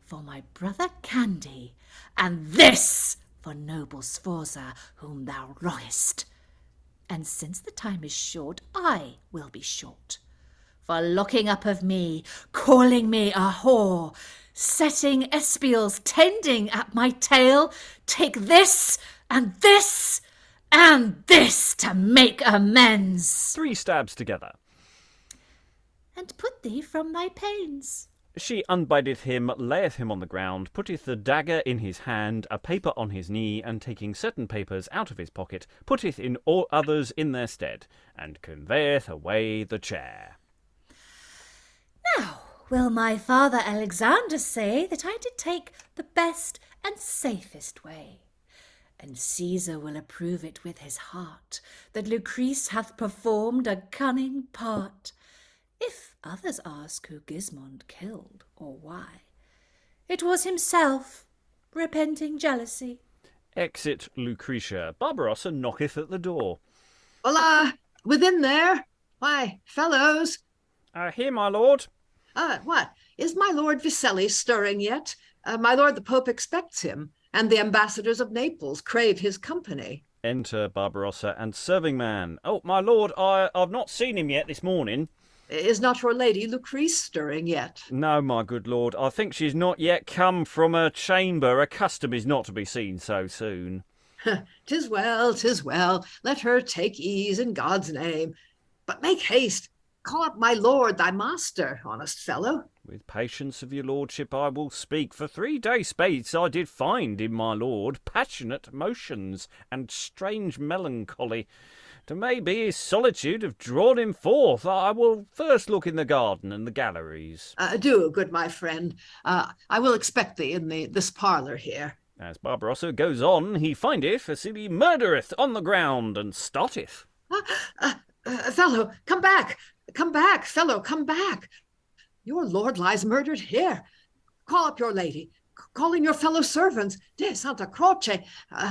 for my brother Candy, and this for noble Sforza whom thou wrongest. And since the time is short, I will be short. For locking up of me, calling me a whore, setting espials tending at my tail, take this and this and this to make amends. 3 stabs together. And put thee from thy pains. She unbindeth him, layeth him on the ground, putteth the dagger in his hand, a paper on his knee, and taking certain papers out of his pocket, putteth in all others in their stead, and conveyeth away the chair. Now will my father Alexander say that I did take the best and safest way. And Caesar will approve it with his heart, that Lucrece hath performed a cunning part. If others ask who Gismond killed, or why, it was himself, repenting jealousy. Exit Lucretia. Barbarossa knocketh at the door. Hola, within there. Why, fellows. Here, my lord. What? Is my lord Vicelli stirring yet? My lord the Pope expects him, and the ambassadors of Naples crave his company. Enter Barbarossa and Servingman. Oh, my lord, I've not seen him yet this morning. Is not your lady Lucrece stirring yet? No, my good lord, I think she's not yet come from her chamber. Her custom is not to be seen so soon. 'Tis well, 'tis well. Let her take ease in God's name. But make haste. Call up my lord, thy master, honest fellow. With patience of your lordship I will speak. For 3 days space I did find in my lord passionate motions and strange melancholy. To maybe his solitude have drawn him forth. I will first look in the garden and the galleries. Do, good my friend. I will expect thee in this parlour here. As Barbarossa goes on, he findeth Vasili murdereth on the ground, and starteth. Fellow, come back! Come back, fellow, come back! Your lord lies murdered here. Call up your lady. Call in your fellow servants. De Santa Croce.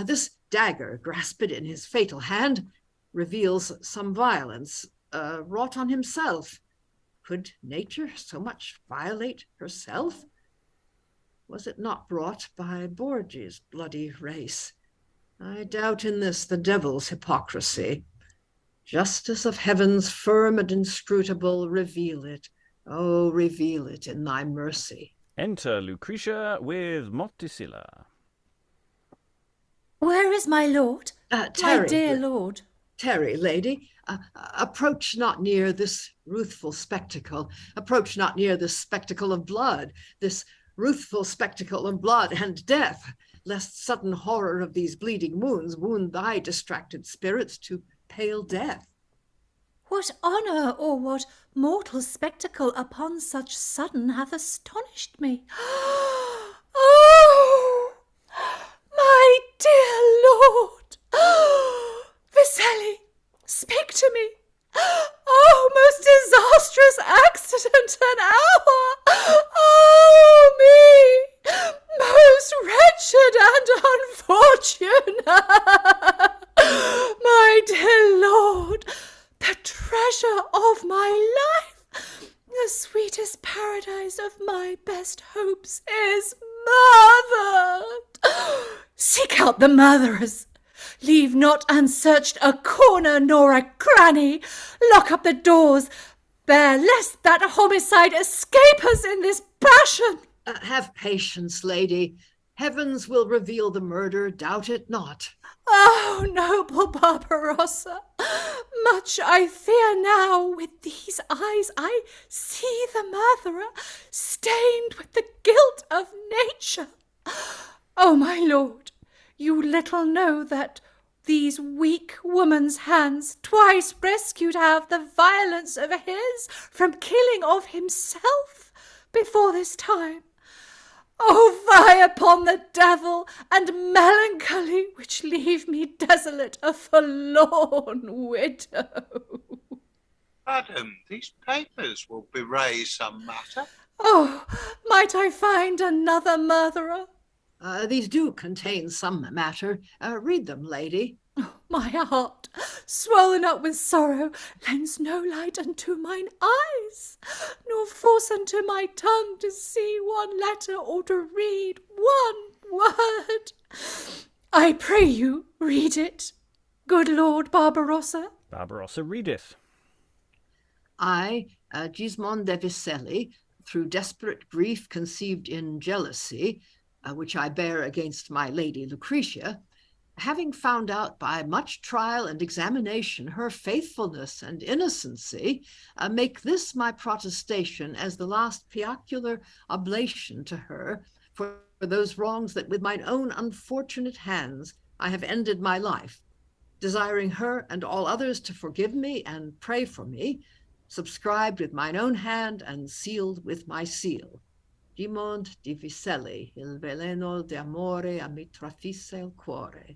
This dagger, grasped in his fatal hand, reveals some violence wrought on himself. Could nature so much violate herself? Was it not brought by Borgia's bloody race? I doubt in this the devil's hypocrisy. Justice of heavens firm and inscrutable, reveal it. Oh, reveal it in thy mercy. Enter Lucretia with Moticilla. Where is my lord? Tarry, my dear lord. Tarry, lady. Approach not near this ruthful spectacle. Approach not near this spectacle of blood, this ruthful spectacle of blood and death, lest sudden horror of these bleeding wounds wound thy distracted spirits to pale death. What honour or what mortal spectacle upon such sudden hath astonished me? Oh, my dear lord! Vicelli, speak to me. Oh, most disastrous accident and hour! Oh, me! Most wretched and unfortunate! My dear lord, the treasure of my life, the sweetest paradise of my best hopes is murdered. Seek out the murderers. Leave not unsearched a corner nor a cranny. Lock up the doors. Bear lest that homicide escape us in this passion. Have patience, lady. Heavens will reveal the murder, doubt it not. Oh, noble Barbarossa, much I fear now. With these eyes I see the murderer, stained with the guilt of nature. Oh, my lord, you little know that these weak woman's hands twice rescued have the violence of his from killing of himself before this time. Oh, fie upon the devil and melancholy which leave me desolate, a forlorn widow. Madam, these papers will bewray some matter. Oh, might I find another murderer? These do contain some matter. Read them, lady. My heart, swollen up with sorrow, lends no light unto mine eyes, nor force unto my tongue to see one letter or to read one word. I pray you, read it, good Lord Barbarossa. Barbarossa readeth. I, Gismond de Vicelli, through desperate grief conceived in jealousy, which I bear against my lady Lucretia, having found out by much trial and examination her faithfulness and innocency, make this my protestation as the last peculiar oblation to her for those wrongs that with mine own unfortunate hands I have ended my life, desiring her and all others to forgive me and pray for me, subscribed with mine own hand and sealed with my seal. Gismond di Vicelli, il veleno d'amore a mi trafisse il cuore.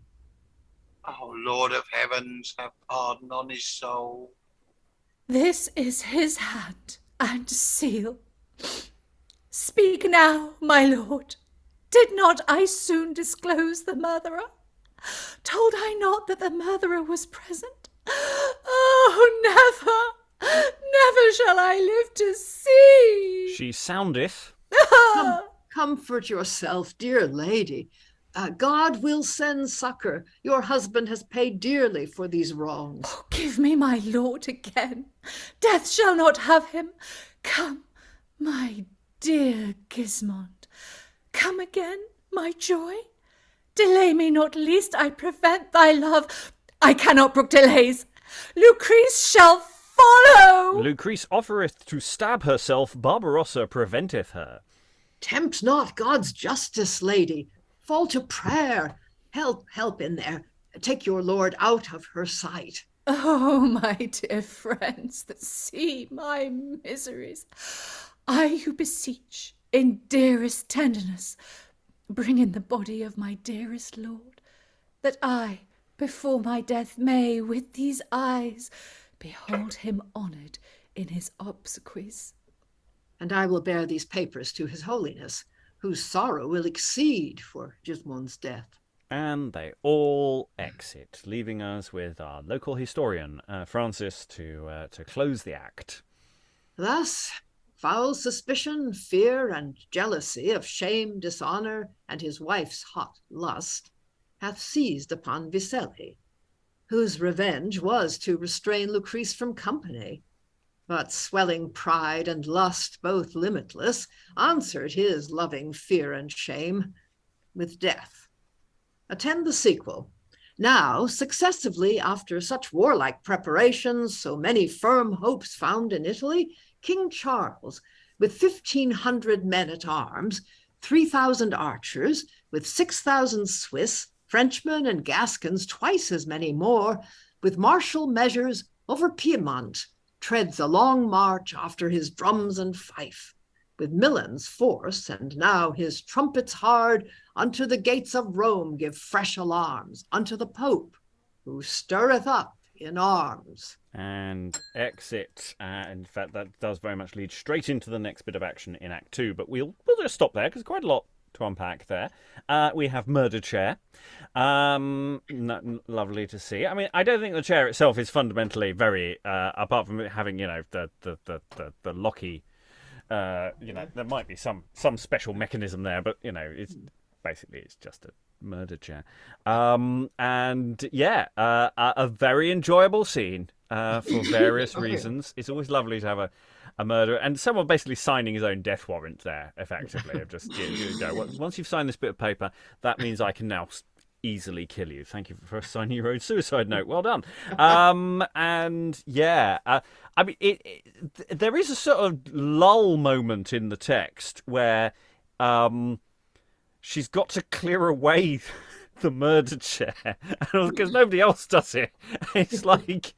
Oh, Lord of heavens, have pardon on his soul. This is his hand and seal. Speak now, my lord. Did not I soon disclose the murderer? Told I not that the murderer was present? Oh, never shall I live to see. She soundeth. Comfort yourself, dear lady. God will send succor. Your husband has paid dearly for these wrongs. Oh, give me my lord again. Death shall not have him. Come, my dear Gismond. Come again, my joy. Delay me not, lest I prevent thy love. I cannot brook delays. Lucrece shall follow. Lucrece offereth to stab herself, Barbarossa preventeth her. Tempt not God's justice, lady. Fall to prayer. Help in there. Take your lord out of her sight. Oh, my dear friends that see my miseries, I you beseech, in dearest tenderness, bring in the body of my dearest lord, that I, before my death, may, with these eyes, behold him honoured in his obsequies. And I will bear these papers to his holiness, whose sorrow will exceed for Gismond's death. And they all exit, leaving us with our local historian, Francis, to close the act. Thus, foul suspicion, fear, and jealousy of shame, dishonour, and his wife's hot lust hath seized upon Vicelli, whose revenge was to restrain Lucrece from company. But swelling pride and lust, both limitless, answered his loving fear and shame with death. Attend the sequel. Now, successively, after such warlike preparations, so many firm hopes found in Italy, King Charles, with 1,500 men at arms, 3,000 archers, with 6,000 Swiss, Frenchmen, and Gascons, twice as many more, with martial measures over Piedmont, treads a long march after his drums and fife, with Milan's force, and now his trumpets hard unto the gates of Rome give fresh alarms, unto the Pope, who stirreth up in arms. And exit. In fact, that does very much lead straight into the next bit of action in Act 2, but we'll just stop there, because quite a lot to unpack there. We have Murder Chair. Lovely to see. I mean, I don't think the chair itself is fundamentally very, apart from having, the locky, there might be some special mechanism there, but, it's basically it's just a murder chair. And yeah, a very enjoyable scene for various reasons. It's always lovely to have a murderer, and someone basically signing his own death warrant there, effectively. Of just, once you've signed this bit of paper, that means I can now easily kill you. Thank you for signing your own suicide note. Well done. And yeah, I mean, there is a sort of lull moment in the text where she's got to clear away the murder chair because nobody else does it. It's like,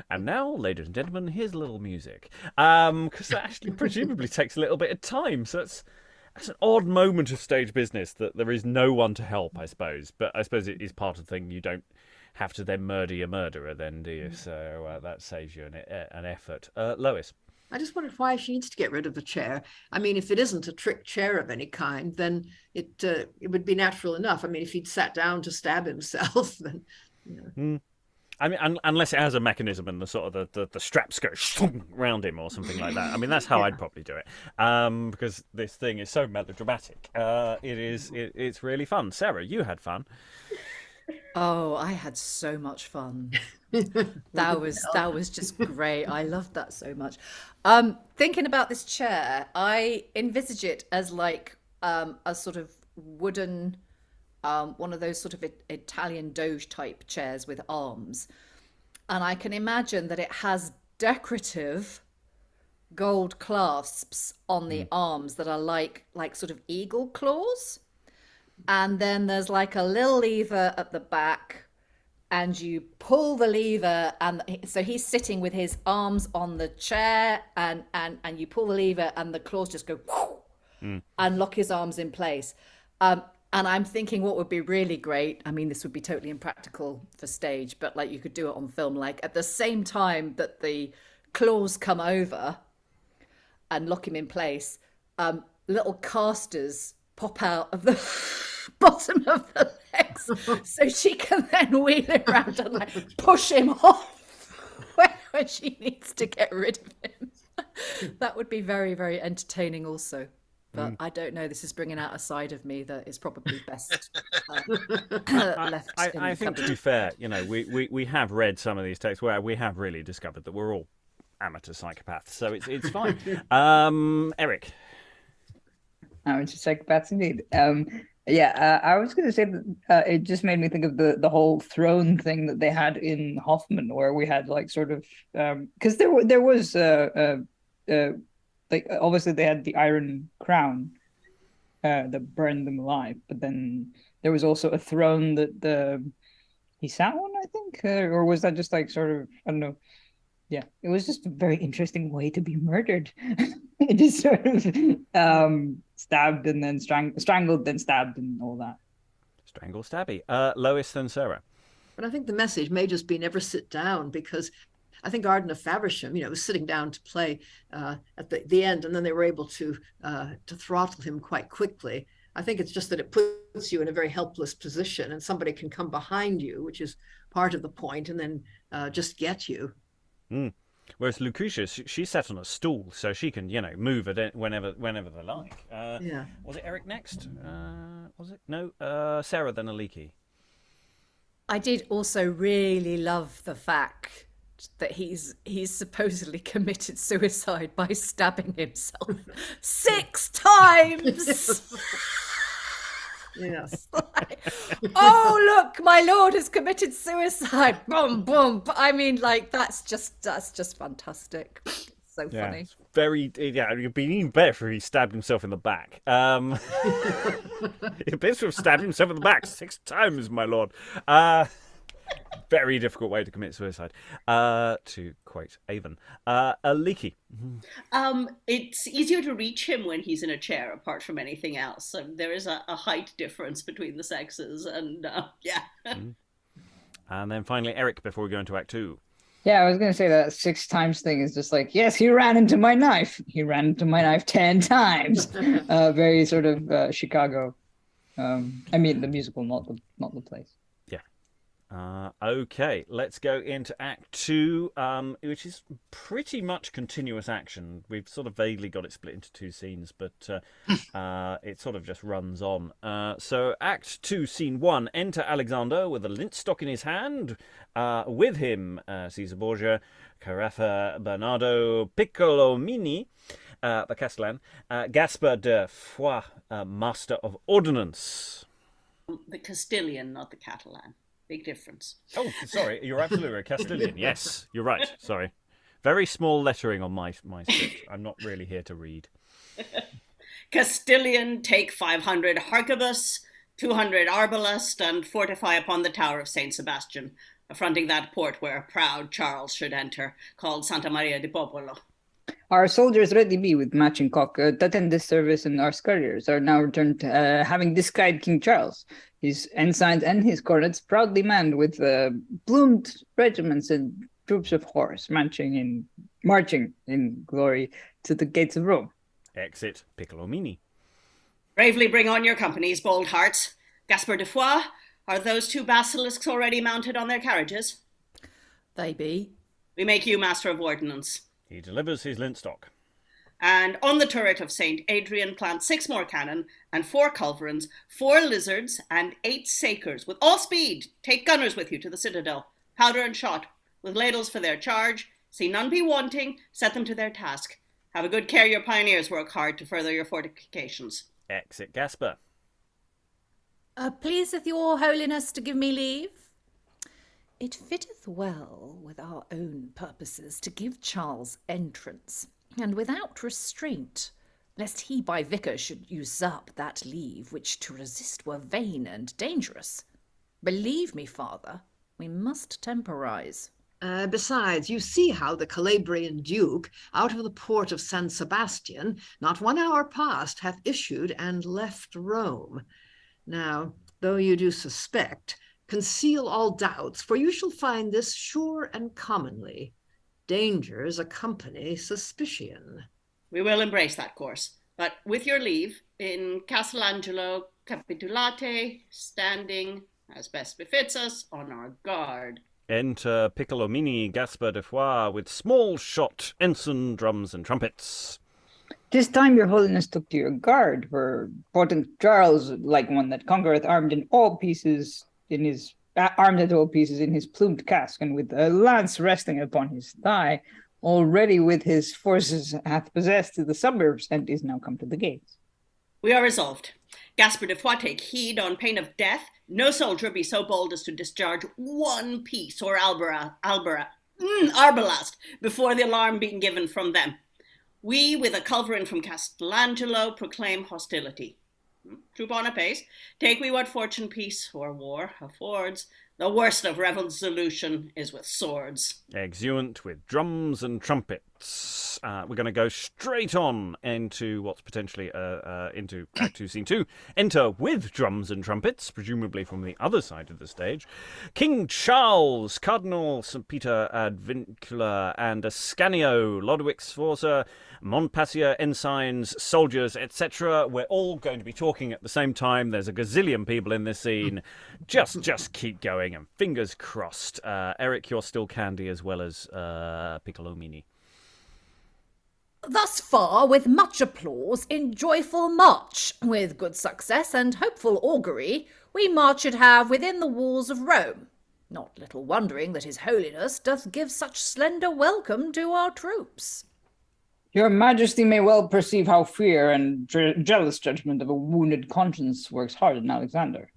and now, ladies and gentlemen, here's a little music, because that actually presumably takes a little bit of time. So that's an odd moment of stage business that there is no one to help, I suppose. But I suppose it is part of the thing. You don't have to then murder your murderer, then, do you? So that saves you an effort. Lois. I just wondered why she needs to get rid of the chair. I mean, if it isn't a trick chair of any kind, then it would be natural enough. I mean, if he'd sat down to stab himself, then, I mean, unless it has a mechanism and the sort of the straps go around him or something like that. I mean, that's how I'd probably do it. Because this thing is so melodramatic. It's really fun. Sarah, you had fun. Oh, I had so much fun. That was just great. I loved that so much. Thinking about this chair, I envisage it as like a sort of wooden, one of those sort of Italian doge type chairs with arms, and I can imagine that it has decorative gold clasps on the arms that are like sort of eagle claws. And then there's like a little lever at the back, and you pull the lever, and so he's sitting with his arms on the chair, and you pull the lever, and the claws just go and lock his arms in place. And I'm thinking what would be really great, I mean, this would be totally impractical for stage, but like you could do it on film, like at the same time that the claws come over and lock him in place, little casters pop out of the bottom of the legs so she can then wheel him around and like push him off when she needs to get rid of him. That would be very, very entertaining also. But I don't know, this is bringing out a side of me that is probably best left I think, to be fair, we have read some of these texts where we have really discovered that we're all amateur psychopaths, so it's fine. Eric. Amateur psychopaths indeed. I was going to say that it just made me think of the whole throne thing that they had in Hoffman, where we had like sort of because there was like obviously they had the Iron Crown that burned them alive, but then there was also a throne that he sat on, I think, or was that just like sort of, I don't know. Yeah, it was just a very interesting way to be murdered. It is sort of stabbed and then strangled, then stabbed, and all that. Strangle, stabby. Lois, then Sarah. But I think the message may just be never sit down, because I think Arden of Faversham, was sitting down to play at the end, and then they were able to throttle him quite quickly. I think it's just that it puts you in a very helpless position, and somebody can come behind you, which is part of the point, and then just get you. Whereas Lucretia, she's sat on a stool, so she can, move it whenever they like. Was it Eric next? Was it? No, Sarah, then Aliki. I did also really love the fact that he's supposedly committed suicide by stabbing himself 6 times. Yes. Like, oh, look, my lord has committed suicide. Boom, boom. I mean, like, that's just fantastic. It's so funny. It's it'd be even better if he stabbed himself in the back. He appears to have stabbed himself in the back 6 times, my lord. Very difficult way to commit suicide, to quote Avon. Aliki. It's easier to reach him when he's in a chair, apart from anything else. There is a height difference between the sexes, and And then finally, Eric, before we go into Act 2. Yeah, I was going to say that 6 times thing is just like, yes, he ran into my knife. He ran into my knife 10 times. Very sort of Chicago. I mean, the musical, not the place. Okay, let's go into Act 2, which is pretty much continuous action. We've sort of vaguely got it split into 2 scenes, but it sort of just runs on. So Act 2, Scene 1, enter Alexander with a lint stock in his hand. With him, Caesar Borgia, Caraffa, Bernardo, Piccolomini, the Castellan, Gasper de Foix, Master of Ordnance. The Castilian, not the Catalan. Big difference. Oh, sorry, you're absolutely right. Castilian. Yes, you're right. Sorry. Very small lettering on my script. I'm not really here to read. Castilian, take 500 harquebus, 200 arbalest, and fortify upon the tower of Saint Sebastian, affronting that port where proud Charles should enter, called Santa Maria di Popolo. Our soldiers ready be with matching cock, attend this service, and our scurriers are now returned, having descried King Charles, his ensigns and his cornets proudly manned with plumed regiments and troops of horse, marching in glory to the gates of Rome. Exit Piccolomini. Bravely bring on your companies, bold hearts. Gasper de Foix, are those 2 basilisks already mounted on their carriages? They be. We make you master of ordnance. He delivers his lint stock. And on the turret of St. Adrian plant 6 more cannon and 4 culverins, 4 lizards, and 8 sakers. With all speed, take gunners with you to the citadel. Powder and shot, with ladles for their charge. See none be wanting, set them to their task. Have a good care your pioneers work hard to further your fortifications. Exit Gasper. Pleaseth your holiness to give me leave? It fitteth well with our own purposes to give Charles entrance, and without restraint, lest he by vicar should usurp that leave which to resist were vain and dangerous. Believe me, father, we must temporize. Besides, you see how the Calabrian Duke, out of the port of San Sebastian, not 1 hour past, hath issued and left Rome. Now, though you do suspect, conceal all doubts, for you shall find this sure and commonly. Dangers accompany suspicion. We will embrace that course, but with your leave, in Castellangelo capitulate, standing, as best befits us, on our guard. Enter Piccolomini, Gasper de Foix, with small shot, ensign, drums, and trumpets. 'Tis time your holiness took to your guard, for potent Charles, like one that conquereth, armed at all pieces in his plumed casque, and with a lance resting upon his thigh, already with his forces hath possessed the suburbs, and is now come to the gates. We are resolved. Gasper de Foix, take heed on pain of death. No soldier be so bold as to discharge 1 piece or arbalast before the alarm being given from them. We, with a culverin from Castellangelo, proclaim hostility. Troop on apace. Take we what fortune, peace, or war affords. The worst of resolution is with swords. Exeunt with drums and trumpets. We're going to go straight on into what's potentially into Act 2, Scene 2. Enter with drums and trumpets, presumably from the other side of the stage, King Charles, Cardinal St. Peter ad Vincula, and Ascanio, Lodowik's Forza, Montpansier, ensigns, soldiers, etc. We're all going to be talking at the same time. There's a gazillion people in this scene. Just keep going, and fingers crossed. Eric, you're still candy as well as Piccolomini. Thus far, with much applause, in joyful march, with good success and hopeful augury, we march and have within the walls of Rome. Not little wondering that his holiness doth give such slender welcome to our troops. Your majesty may well perceive how fear and jealous judgment of a wounded conscience works hard in Alexander.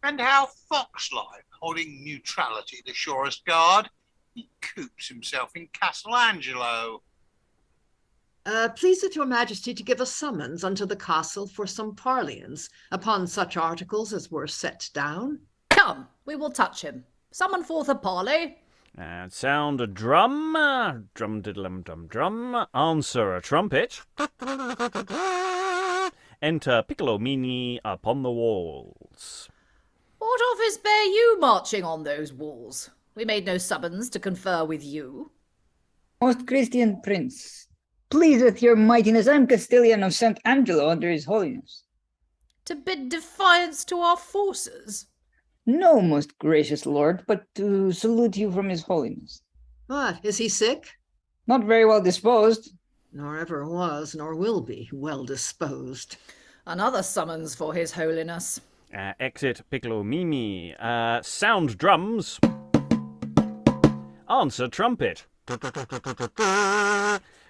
And how fox-like, holding neutrality the surest guard, he coops himself in Castellangelo. Pleaseth your majesty to give a summons unto the castle for some parleyance upon such articles as were set down. Come, we will touch him. Summon forth a parley. And sound a drum, drum, answer a trumpet. Enter Piccolomini upon the walls. What office bear you marching on those walls? We made no summons to confer with you. Most Christian prince, pleaseth your mightiness, I am Castilian of St. Angelo under his holiness. To bid defiance to our forces? No, most gracious lord, but to salute you from his holiness. What, is he sick? Not very well disposed. Nor ever was, nor will be well disposed. Another summons for his holiness. Exit Piccolomini. Sound drums. Answer trumpet.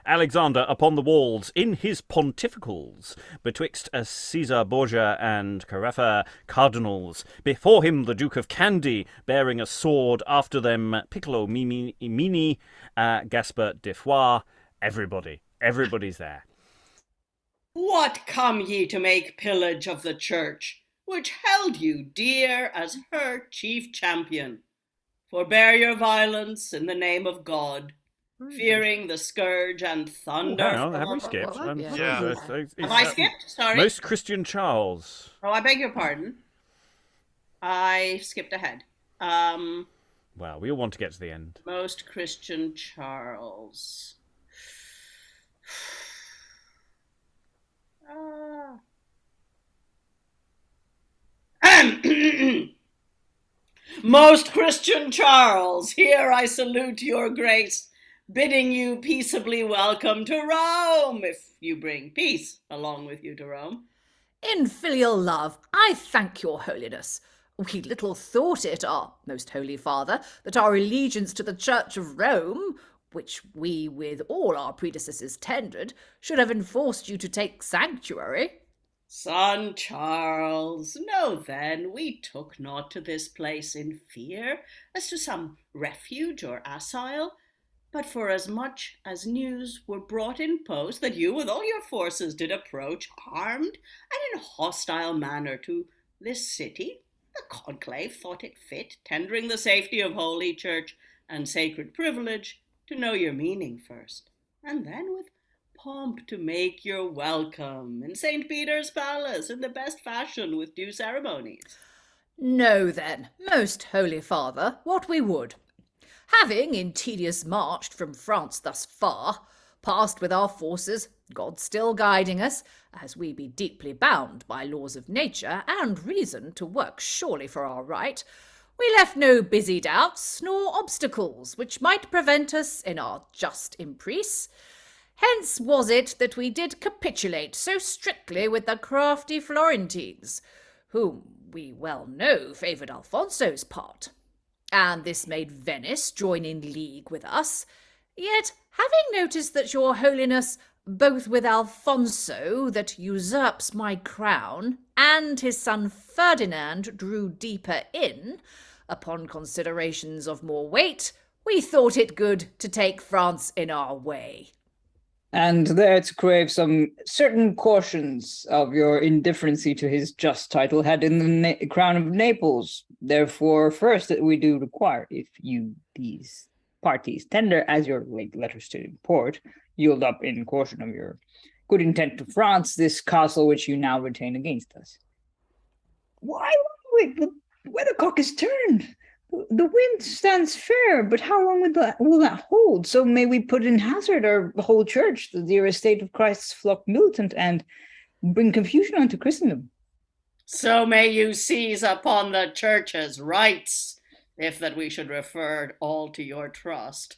Alexander upon the walls, in his pontificals, betwixt a Caesar Borgia and Caraffa cardinals, before him the Duke of Kandy, bearing a sword, after them Piccolomini, Gasper de Foix, everybody's there. What come ye to make pillage of the church, which held you dear as her chief champion? Forbear your violence in the name of God, fearing the scourge and thunder. Hang on, have we skipped? Have I skipped? Sorry. Most Christian Charles. Oh, I beg your pardon. I skipped ahead. Well, we all want to get to the end. Most Christian Charles. Most Christian Charles, here I salute your grace, bidding you peaceably welcome to Rome, if you bring peace along with you to Rome. In filial love, I thank your holiness. We little thought it, our most holy father, that our allegiance to the Church of Rome, which we with all our predecessors tendered, should have enforced you to take sanctuary. Son Charles, know then we took not to this place in fear, as to some refuge or asile, but for as much as news were brought in post that you with all your forces did approach armed and in hostile manner to this city, the conclave thought it fit, tendering the safety of holy church and sacred privilege, to know your meaning first, and then with pomp to make your welcome in St. Peter's Palace in the best fashion with due ceremonies. Know then, most holy father, what we would. Having in tedious marched from France thus far, passed with our forces, God still guiding us, as we be deeply bound by laws of nature and reason to work surely for our right, we left no busy doubts nor obstacles which might prevent us in our just emprise. Hence was it that we did capitulate so strictly with the crafty Florentines, whom we well know favoured Alfonso's part. And this made Venice join in league with us. Yet, having noticed that your holiness, both with Alfonso, that usurps my crown, and his son Ferdinand drew deeper in, upon considerations of more weight, we thought it good to take France in our way. And there to crave some certain cautions of your indifferency to his just title had in the crown of Naples. Therefore, first that we do require, if you these parties tender as your late letters to import, yield up in caution of your good intent to France this castle which you now retain against us. Why, wait, the weathercock is turned. The wind stands fair, but how long will that hold? So may we put in hazard our whole church, the dear estate of Christ's flock militant, and bring confusion unto Christendom. So may you seize upon the church's rights, if that we should refer all to your trust.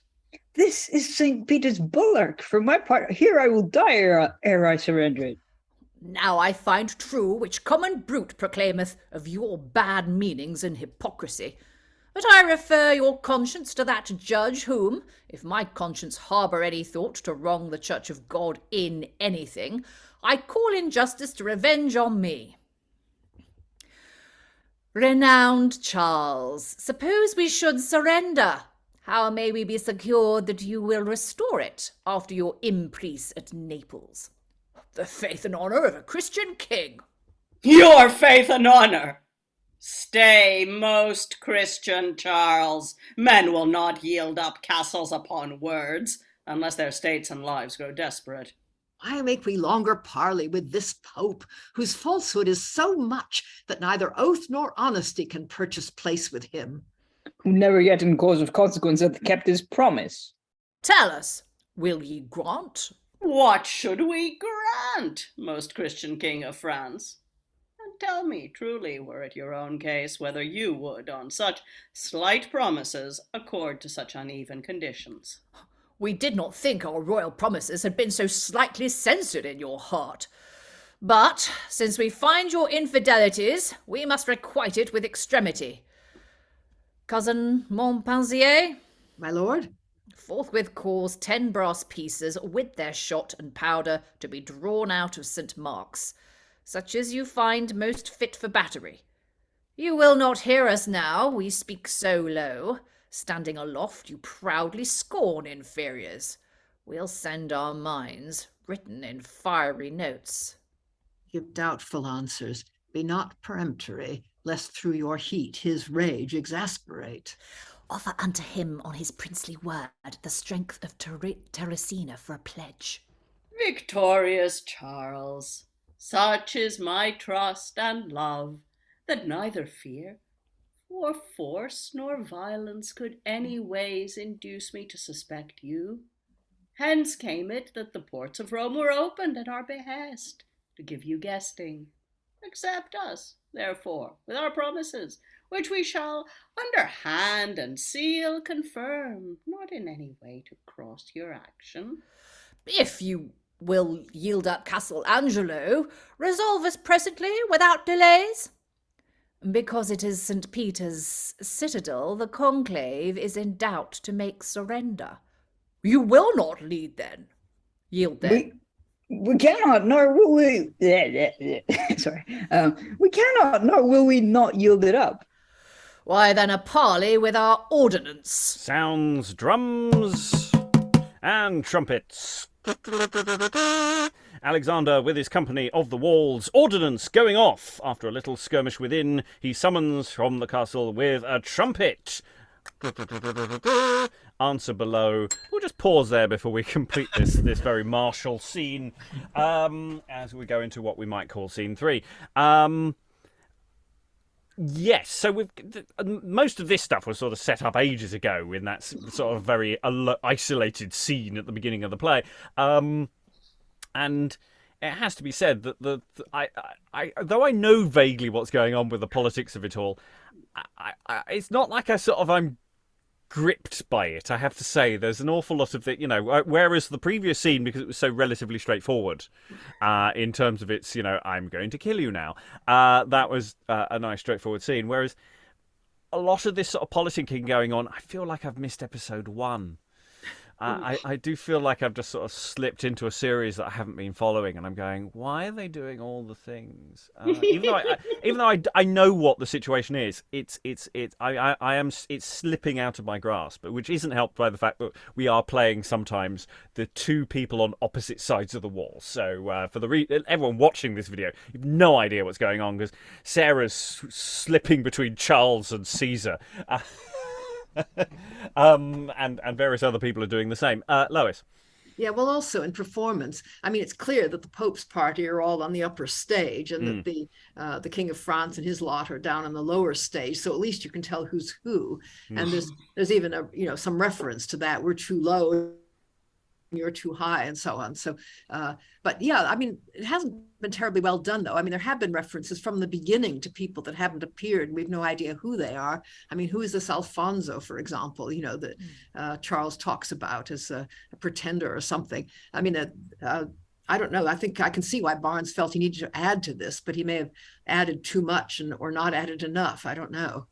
This is St. Peter's bulwark. For my part, here I will die ere I surrender it. Now I find true which common brute proclaimeth of your bad meanings and hypocrisy. But I refer your conscience to that judge whom, if my conscience harbour any thought to wrong the Church of God in anything, I call in justice to revenge on me. Renowned Charles, suppose we should surrender. How may we be secured that you will restore it after your imprice at Naples? The faith and honour of a Christian king. Your faith and honour! Stay, most Christian Charles. Men will not yield up castles upon words, unless their states and lives grow desperate. Why make we longer parley with this Pope, whose falsehood is so much that neither oath nor honesty can purchase place with him? Who never yet in cause of consequence hath kept his promise. Tell us, will ye grant? What should we grant, most Christian King of France? And Tell me, truly, were it your own case, whether you would, on such slight promises, accord to such uneven conditions. We did not think our royal promises had been so slightly censored in your heart. But, since we find your infidelities, we must requite it with extremity. Cousin Montpansier, My lord? forthwith cause 10 brass pieces with their shot and powder to be drawn out of St. Mark's, such as you find most fit for battery. You will not hear us now, we speak so low. Standing aloft, you proudly scorn inferiors. We'll send our minds, written in fiery notes. Give doubtful answers. Be not peremptory, lest through your heat his rage exasperate. Offer unto him on his princely word the strength of Teresina for a pledge. Victorious Charles, such is my trust and love, that neither fear or force nor violence could any ways induce me to suspect you. Hence came it that the ports of Rome were opened at our behest, to give you guesting. Accept us, therefore, with our promises, which we shall under hand and seal confirm, not in any way to cross your action. If you will yield up Castle Angelo, resolve us presently without delays. Because it is St. Peter's citadel, the conclave is in doubt to make surrender. You will not lead then. Yield then. We cannot, nor will we. Sorry. We cannot, nor will we not yield it up. Why then a parley with our ordnance. Sounds drums and trumpets. Alexander, with his company of the walls, ordnance going off. After a little skirmish within, he summons from the castle with a trumpet. Answer below. We'll just pause there before we complete this very martial scene, as we go into what we might call scene 3. Yes, so most of this stuff was sort of set up ages ago in that sort of very isolated scene at the beginning of the play. And it has to be said that I though I know vaguely what's going on with the politics of it all, it's not like I'm gripped by it. I have to say, there's an awful lot of whereas the previous scene, because it was so relatively straightforward in terms of its, I'm going to kill you now, that was a nice straightforward scene, whereas a lot of this sort of politicking going on, I feel like I've missed episode 1. I do feel like I've just sort of slipped into a series that I haven't been following, and I'm going, why are they doing all the things? Even though I know what the situation is, it's slipping out of my grasp, which isn't helped by the fact that we are playing sometimes the two people on opposite sides of the wall. So for everyone watching this video, you've no idea what's going on because Sarah's slipping between Charles and Caesar. And various other people are doing the same. Lois. Yeah, well, also in performance, I mean, it's clear that the Pope's party are all on the upper stage, and that the King of France and his lot are down on the lower stage. So at least you can tell who's who. And there's even some reference to that. We're too low, you're too high, and so on. So, but yeah, I mean, it hasn't been terribly well done, though. I mean, there have been references from the beginning to people that haven't appeared, and we have no idea who they are. I mean, who is this Alfonso, for example, that Charles talks about as a pretender or something? I mean, I don't know. I think I can see why Barnes felt he needed to add to this, but he may have added too much or not added enough. I don't know.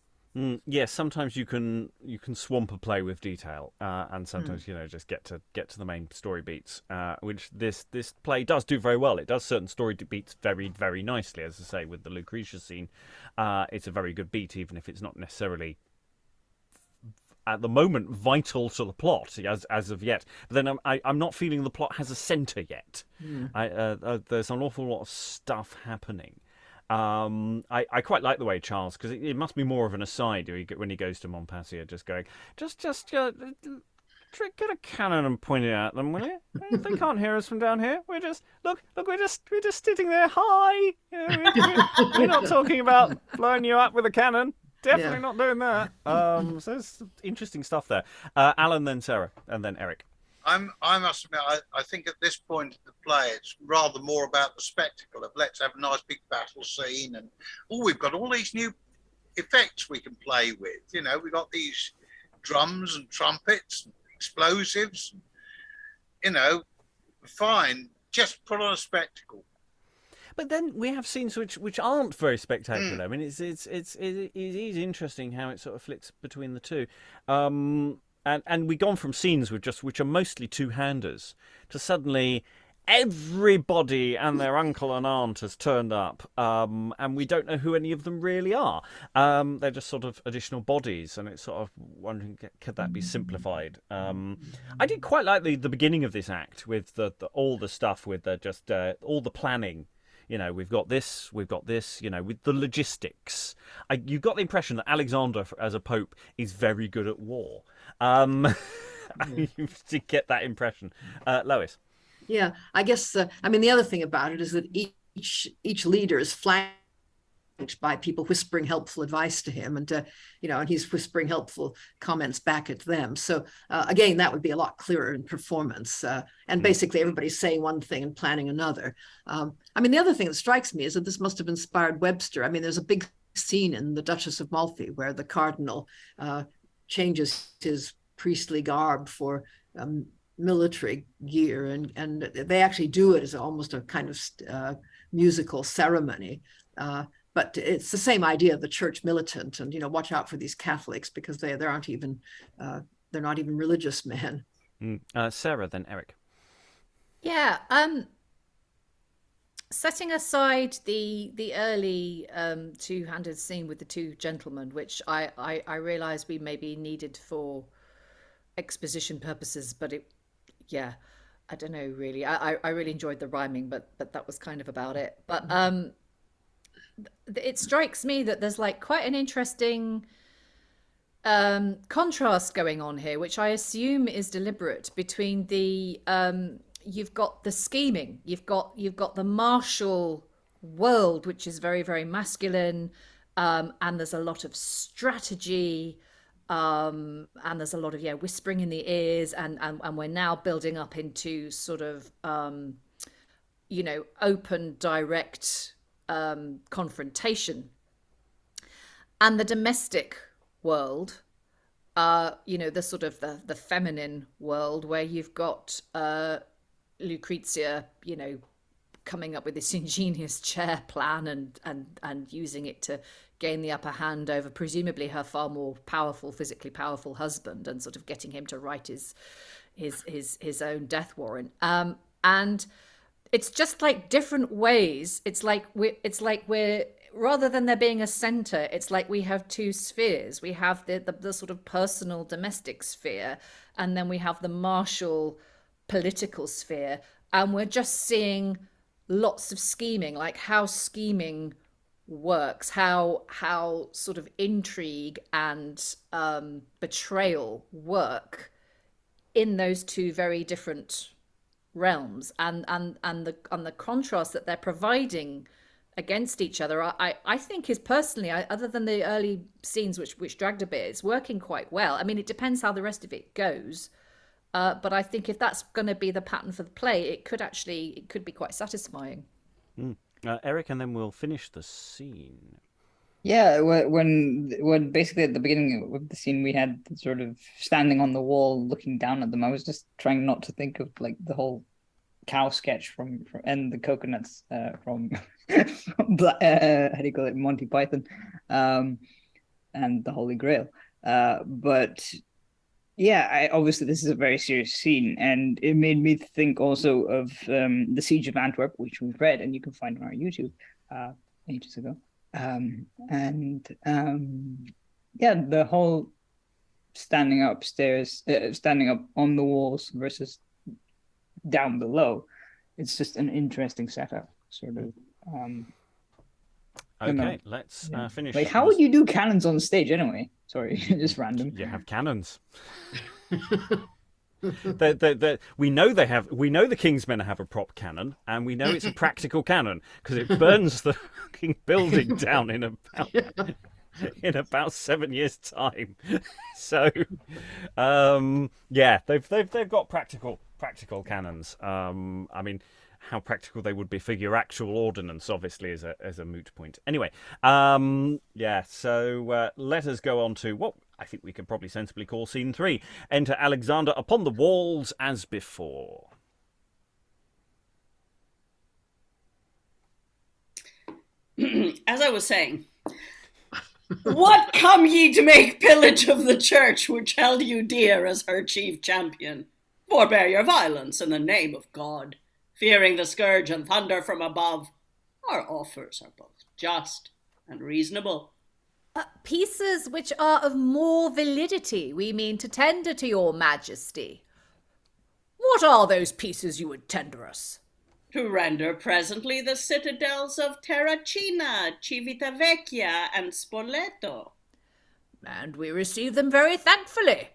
Yes, sometimes you can swamp a play with detail, and sometimes just get to the main story beats, which this play does do very well. It does certain story beats very, very nicely. As I say, with the Lucretia scene, it's a very good beat, even if it's not necessarily at the moment vital to the plot as of yet. But then I'm not feeling the plot has a centre yet. There's an awful lot of stuff happening. I quite like the way Charles, because it must be more of an aside when he goes to Montpansier, just going, just get a cannon and point it at them, will you? They can't hear us from down here. We're just we're just sitting there. Hi, we're not talking about blowing you up with a cannon. Definitely not doing that. So there's interesting stuff there. Alan, then Sarah, and then Eric. I must admit, I think at this point of the play, it's rather more about the spectacle of let's have a nice big battle scene, and we've got all these new effects we can play with. You know, we've got these drums and trumpets, and explosives. You know, fine, just put on a spectacle. But then we have scenes which aren't very spectacular. I mean, it is interesting how it sort of flicks between the two. And we've gone from scenes which are mostly two-handers to suddenly everybody and their uncle and aunt has turned up, and we don't know who any of them really are. They're just sort of additional bodies, and it's sort of wondering, could that be simplified? I did quite like the beginning of this act with all the stuff with all the planning. You know, we've got this, you know, with the logistics. You got the impression that Alexander, as a pope, is very good at war. You did get that impression. Lois? Yeah, I guess, the other thing about it is that each leader is flanked by people whispering helpful advice to him, and and he's whispering helpful comments back at them. So again, that would be a lot clearer in performance. And basically, everybody's saying one thing and planning another. The other thing that strikes me is that this must have inspired Webster. I mean, there's a big scene in The Duchess of Malfi where the cardinal changes his priestly garb for military gear, and they actually do it as almost a kind of musical ceremony. But it's the same idea of the church militant, and watch out for these Catholics because they're not even religious men. Sarah, then Eric. Yeah. Setting aside the early two-handed scene with the two gentlemen, which I realised we maybe needed for exposition purposes, but I don't know really. I really enjoyed the rhyming, but that was kind of about it. But it strikes me that there's like quite an interesting contrast going on here, which I assume is deliberate between the you've got the scheming, you've got the martial world, which is very, very masculine, and there's a lot of strategy, and there's a lot of whispering in the ears, and we're now building up into sort of open, direct confrontation. And the domestic world, the sort of the feminine world, where you've got Lucretia, coming up with this ingenious chair plan and using it to gain the upper hand over presumably her far more physically powerful husband, and sort of getting him to write his own death warrant. And it's just like different ways. It's like we're rather than there being a center, it's like we have two spheres. We have the sort of personal domestic sphere, and then we have the martial political sphere, and we're just seeing lots of scheming, like how scheming works, how sort of intrigue and betrayal work in those two very different realms, and the contrast that they're providing against each other, I think is personally, other than the early scenes which dragged a bit, it's working quite well. I mean, it depends how the rest of it goes, but I think if that's going to be the pattern for the play, it could be quite satisfying. Eric, and then we'll finish the scene. Yeah, when basically at the beginning of the scene we had sort of standing on the wall looking down at them. I was just trying not to think of like the whole cow sketch from and the coconuts from how do you call it, Monty Python, and the Holy Grail. But yeah, obviously this is a very serious scene, and it made me think also of the Siege of Antwerp, which we've read and you can find on our YouTube ages ago. The whole standing up on the walls versus down below. It's just an interesting setup, sort of. Okay, let's finish. Like, how would you do cannons on stage anyway? Sorry, just random. You have cannons. We know the King's Men have a prop cannon, and we know it's a practical cannon because it burns the fucking building down in about in about 7 years' time. So, yeah, they've got practical cannons. I mean, how practical they would be for your actual ordnance, obviously, is a moot point. Anyway, yeah. So let us go on to what I think we could probably sensibly call scene 3. Enter Alexander upon the walls as before. As I was saying, what come ye to make pillage of the church which held you dear as her chief champion? Forbear your violence in the name of God, fearing the scourge and thunder from above. Our offers are both just and reasonable. Pieces which are of more validity we mean to tender to your majesty. What are those pieces you would tender us? To render presently the citadels of Terracina, Civitavecchia, and Spoleto. And we receive them very thankfully.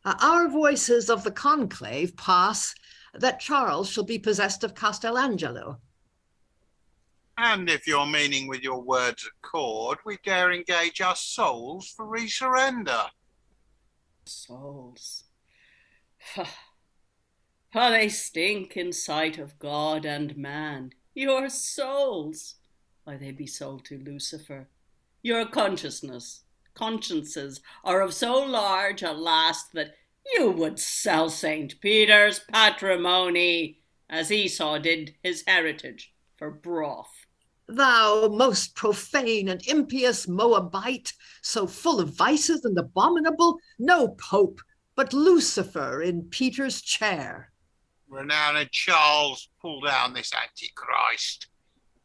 Our voices of the conclave pass that Charles shall be possessed of Castellangelo. And if your meaning with your words accord, we dare engage our souls for resurrender. Souls. How they stink in sight of God and man. Your souls. Why, they be sold to Lucifer. Your consciences are of so large a last that you would sell St. Peter's patrimony, as Esau did his heritage, for broth. Thou most profane and impious Moabite, so full of vices and abominable, no pope, but Lucifer in Peter's chair. Renowned Charles, pull down this Antichrist.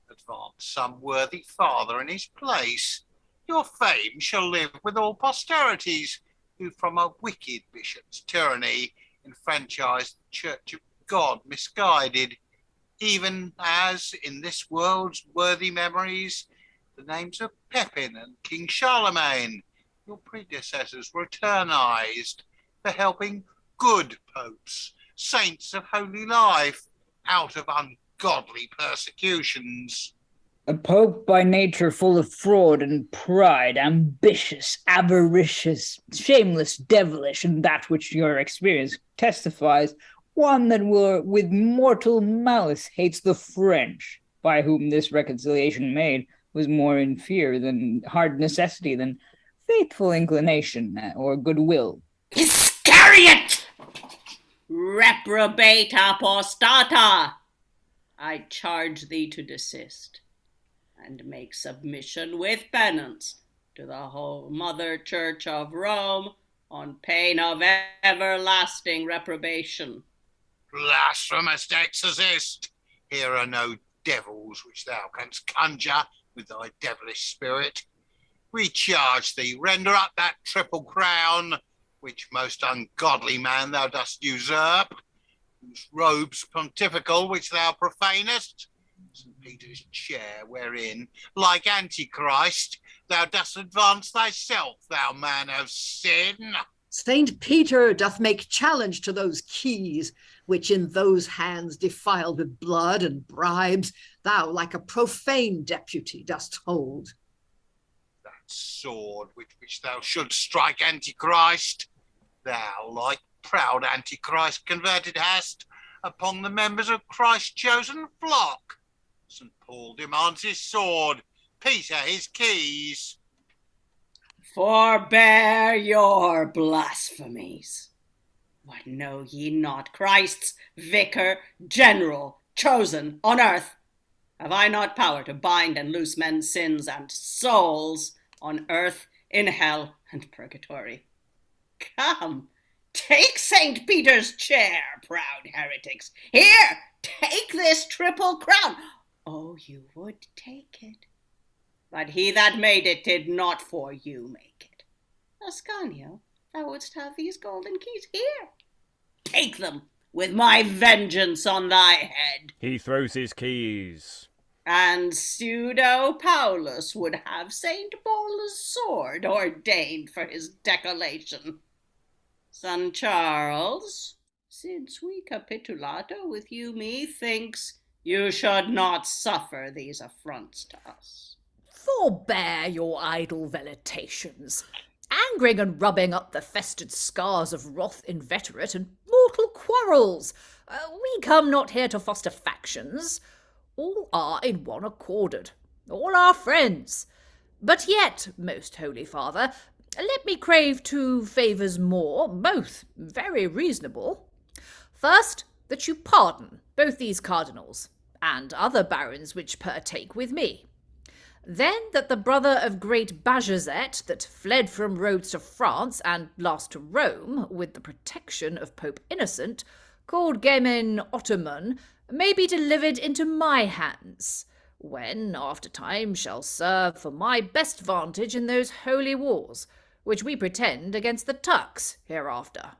Advance some worthy father in his place. Your fame shall live with all posterities, who from a wicked bishop's tyranny enfranchised the Church of God misguided, even as in this world's worthy memories the names of Pepin and King Charlemagne, your predecessors, were eternized for helping good popes, saints of holy life, out of ungodly persecutions. A pope by nature full of fraud and pride, ambitious, avaricious, shameless, devilish, and that which your experience testifies, one that with mortal malice hates the French, by whom this reconciliation made was more in fear than hard necessity than faithful inclination or goodwill. Iscariot! Reprobate apostata! I charge thee to desist, and make submission with penance to the whole Mother Church of Rome on pain of everlasting reprobation. Blasphemous exorcist! Here are no devils which thou canst conjure with thy devilish spirit. We charge thee, render up that triple crown, which most ungodly man thou dost usurp, whose robes pontifical which thou profanest, St. Peter's chair wherein, like Antichrist, thou dost advance thyself, thou man of sin. St. Peter doth make challenge to those keys, which in those hands defiled with blood and bribes, thou like a profane deputy dost hold. That sword with which thou shouldst strike Antichrist, thou like proud Antichrist converted hast upon the members of Christ's chosen flock. St. Paul demands his sword, Peter his keys. Forbear your blasphemies. What know ye not, Christ's vicar, general, chosen on earth? Have I not power to bind and loose men's sins and souls on earth, in hell, and purgatory? Come, take St. Peter's chair, proud heretics. Here, take this triple crown. Oh, you would take it. But he that made it did not for you make it. Ascanio, thou wouldst have these golden keys here. Take them, with my vengeance on thy head. He throws his keys. And pseudo Paulus would have St. Paul's sword ordained for his decollation. Son Charles, since we capitulato with you, methinks you should not suffer these affronts to us. Forbear your idle veletations, angering and rubbing up the festered scars of wrath inveterate and mortal quarrels. We come not here to foster factions. All are in one accorded, all are friends. But yet, most holy father, let me crave 2 favours more, both very reasonable. First, that you pardon both these cardinals, and other barons which partake with me. Then that the brother of great Bajazet, that fled from Rhodes to France, and last to Rome, with the protection of Pope Innocent, called Gemen Ottoman, may be delivered into my hands, when, after time, shall serve for my best vantage in those holy wars, which we pretend against the Turks hereafter.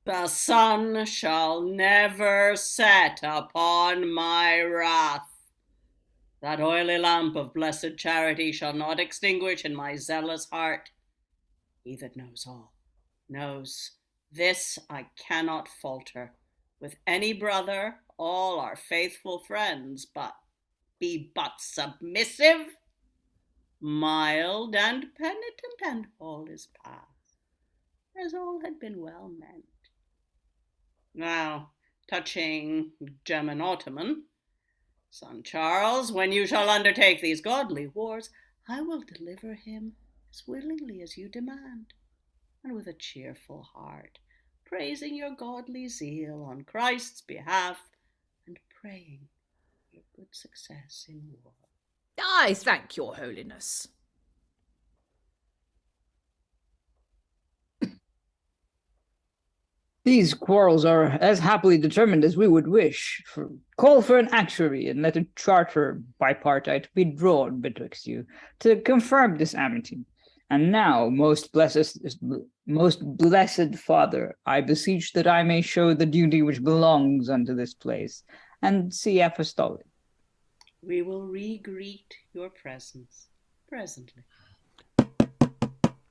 The sun shall never set upon my wrath. That oily lamp of blessed charity shall not extinguish in my zealous heart. He that knows all knows this I cannot falter. With any brother, all are faithful friends, but be but submissive, mild and penitent, and all is past, as all had been well meant. Now, touching Gemen Ottoman, son Charles, when you shall undertake these godly wars, I will deliver him as willingly as you demand, and with a cheerful heart, praising your godly zeal on Christ's behalf, and praying your good success in war. I thank your holiness. These quarrels are as happily determined as we would wish. Call for an actuary, and let a charter bipartite be drawn betwixt you, to confirm this amity. And now, most blessed Father, I beseech that I may show the duty which belongs unto this place, and see apostolic. We will re-greet your presence presently.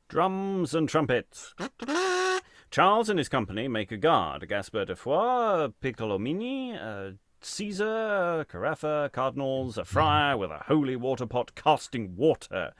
Drums and trumpets. Charles and his company make a guard. Gasper de Foix, Piccolomini, Caesar, Caraffa, cardinals, a friar with a holy water pot casting water,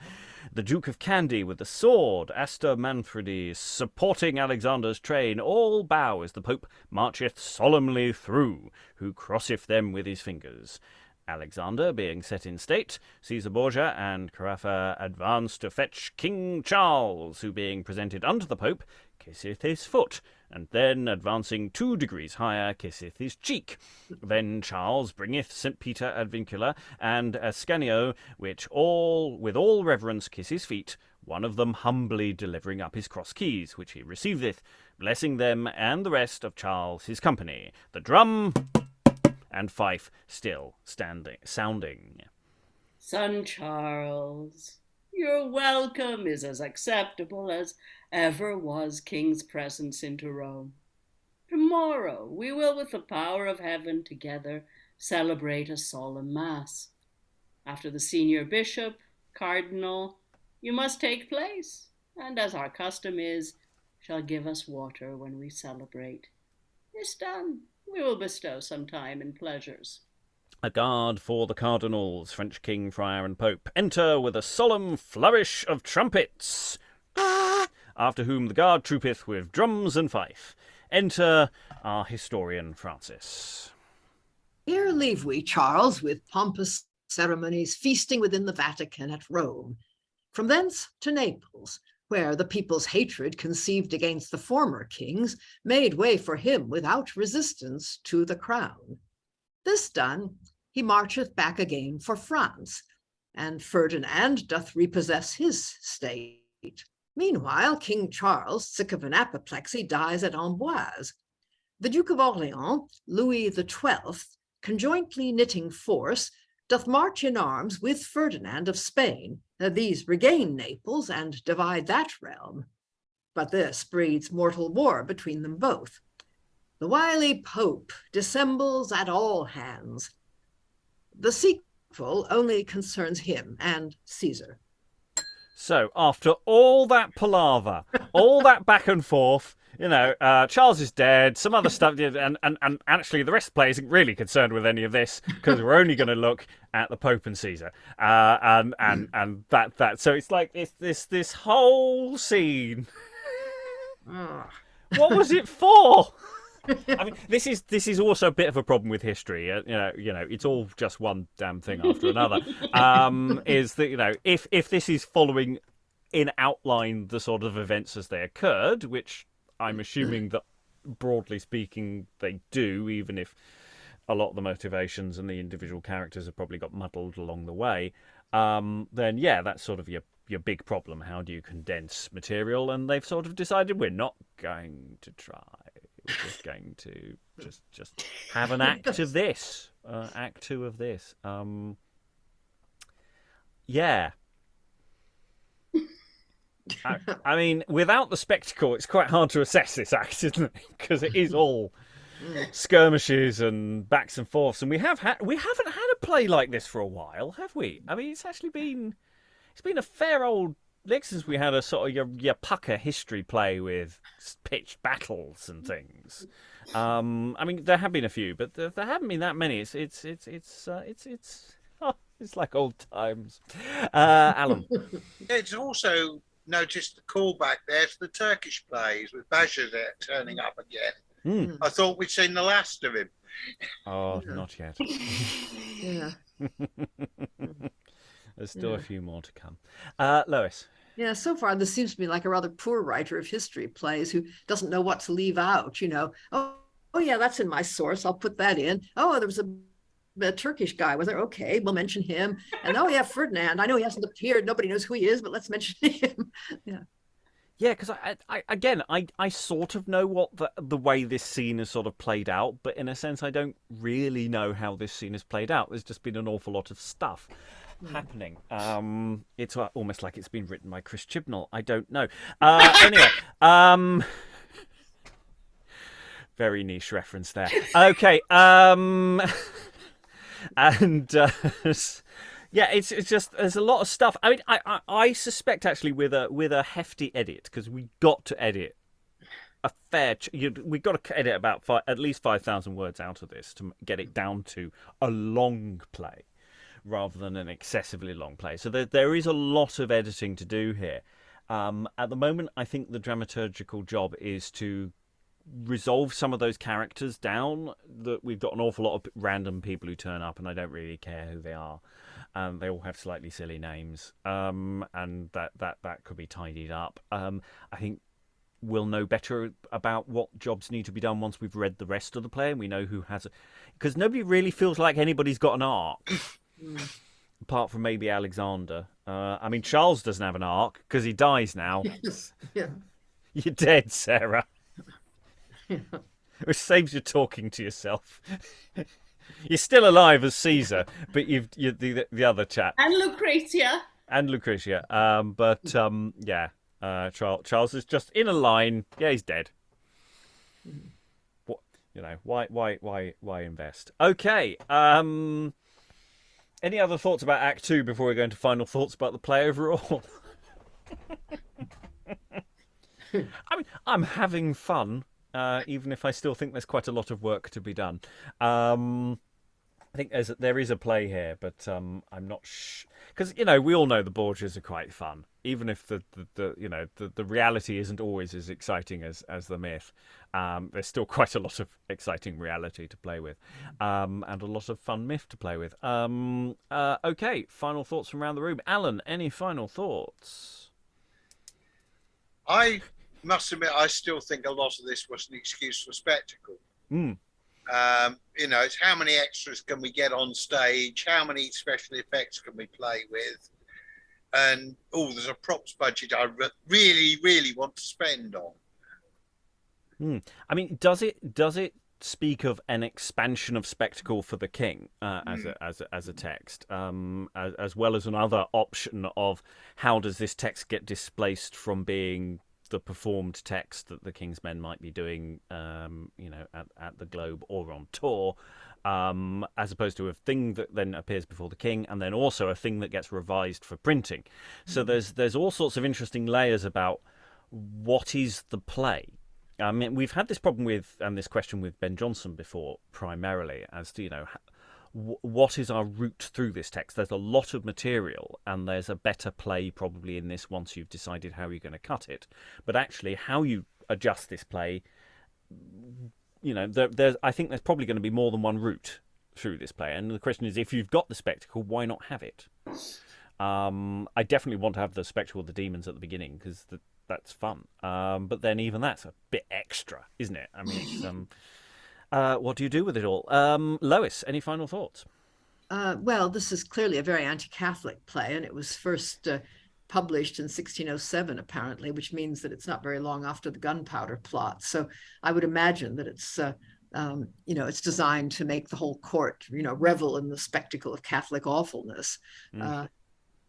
the Duke of Kandy with the sword, Astor Manfredi supporting Alexander's train, all bow as the Pope marcheth solemnly through, who crosseth them with his fingers. Alexander being set in state, Caesar Borgia and Caraffa advance to fetch King Charles, who being presented unto the Pope, kisseth his foot, and then, advancing 2 degrees higher, kisseth his cheek. Then Charles bringeth St. Peter ad Vincula, and Ascanio, which all with all reverence kiss his feet, one of them humbly delivering up his cross keys, which he receiveth, blessing them and the rest of Charles his company. The drum and fife still sounding. Son Charles, your welcome is as acceptable as ever was king's presence into Rome. Tomorrow we will, with the power of heaven, together celebrate a solemn mass. After the senior bishop, cardinal, you must take place, and as our custom is, shall give us water when we celebrate. This done, we will bestow some time in pleasures. A guard for the cardinals, French king, friar, and pope, enter with a solemn flourish of trumpets, after whom the guard troopeth with drums and fife. Enter our historian Francis. Here leave we Charles with pompous ceremonies, feasting within the Vatican at Rome. From thence to Naples, where the people's hatred conceived against the former kings made way for him without resistance to the crown. This done, he marcheth back again for France, and Ferdinand doth repossess his state. Meanwhile, King Charles, sick of an apoplexy, dies at Amboise. The Duke of Orleans, Louis XII, conjointly knitting force, doth march in arms with Ferdinand of Spain. These regain Naples and divide that realm. But this breeds mortal war between them both. The wily Pope dissembles at all hands. The sequel only concerns him and Caesar. So, after all that palaver, all that back and forth, Charles is dead. Some other stuff, and actually, the rest of the play isn't really concerned with any of this because we're only going to look at the Pope and Caesar, and that. So it's like this whole scene. What was it for? I mean, this is also a bit of a problem with history. It's all just one damn thing after another. Is that if this is following in outline the sort of events as they occurred, which I'm assuming that broadly speaking they do, even if a lot of the motivations and the individual characters have probably got muddled along the way, then yeah, that's sort of your big problem. How do you condense material? And they've sort of decided we're not going to try. We're just going to just have an act of this, act 2 of this. Yeah. I mean, without the spectacle, it's quite hard to assess this act, isn't it? Because it is all skirmishes and backs and forths, and we haven't had a play like this for a while, have we? I mean, it's been a fair old lick since we had a sort of your pucker history play with pitched battles and things. I mean, there have been a few, but there haven't been that many. It's like old times. Alan. It's also noticed the callback there to the Turkish plays with Bajazet turning up again. I thought we'd seen the last of him. Oh, not yet. Yeah. There's still a few more to come. Lois. Yeah, so far this seems to me like a rather poor writer of history plays who doesn't know what to leave out, Oh yeah, that's in my source. I'll put that in. Oh, there was a Turkish guy. Was there? Okay, we'll mention him. And oh yeah, Ferdinand. I know he hasn't appeared. Nobody knows who he is, but let's mention him. Yeah. Yeah, because I sort of know what the way this scene has sort of played out, but in a sense I don't really know how this scene has played out. There's just been an awful lot of stuff happening. It's almost like it's been written by Chris Chibnall. I don't know. Anyway, very niche reference there. Okay, and yeah, it's just there's a lot of stuff. I mean, I suspect actually with a hefty edit, because we got to edit a fair. We got to edit about at least 5,000 words out of this to get it down to a long play, rather than an excessively long play. So there is a lot of editing to do here. At the moment, I think the dramaturgical job is to resolve some of those characters down. That we've got an awful lot of random people who turn up, and I don't really care who they are. They all have slightly silly names, and that could be tidied up. I think we'll know better about what jobs need to be done once we've read the rest of the play and we know who has it. Because nobody really feels like anybody's got an arc, apart from maybe Alexander. I mean, Charles doesn't have an arc because he dies now. Yes. Yeah. You're dead, Sarah. Yeah. Which saves you talking to yourself. You're still alive as Caesar, but you're the other chap. And Lucretia. Yeah. Charles is just in a line. Yeah, he's dead. What, why invest? Okay. Any other thoughts about Act 2 before we go into final thoughts about the play overall? I mean, I'm having fun, even if I still think there's quite a lot of work to be done. I think there is a play here, but I'm not because we all know the Borgias are quite fun, even if the reality isn't always as exciting as the myth. There's still quite a lot of exciting reality to play with, and a lot of fun myth to play with. Okay, final thoughts from around the room. Alan, any final thoughts? I must admit, I still think a lot of this was an excuse for spectacle. It's how many extras can we get on stage? How many special effects can we play with? And there's a props budget I really, really want to spend on. I mean, does it speak of an expansion of spectacle for the king as a text, as well as another option of how does this text get displaced from being the performed text that the King's Men might be doing, at the Globe or on tour, as opposed to a thing that then appears before the King, and then also a thing that gets revised for printing. So there's all sorts of interesting layers about what is the play, I mean, we've had this problem with, and this question with Ben Jonson before, primarily, as to, what is our route through this text? There's a lot of material, and there's a better play probably in this once you've decided how you're going to cut it. But actually, how you adjust this play, I think there's probably going to be more than one route through this play. And the question is, if you've got the spectacle, why not have it? I definitely want to have the spectacle of the demons at the beginning, because that's fun. But then even that's a bit extra, isn't it? I mean, it's, what do you do with it all? Lois, any final thoughts? Well, this is clearly a very anti-Catholic play, and it was first published in 1607, apparently, which means that it's not very long after the Gunpowder Plot. So I would imagine that it's, it's designed to make the whole court, revel in the spectacle of Catholic awfulness.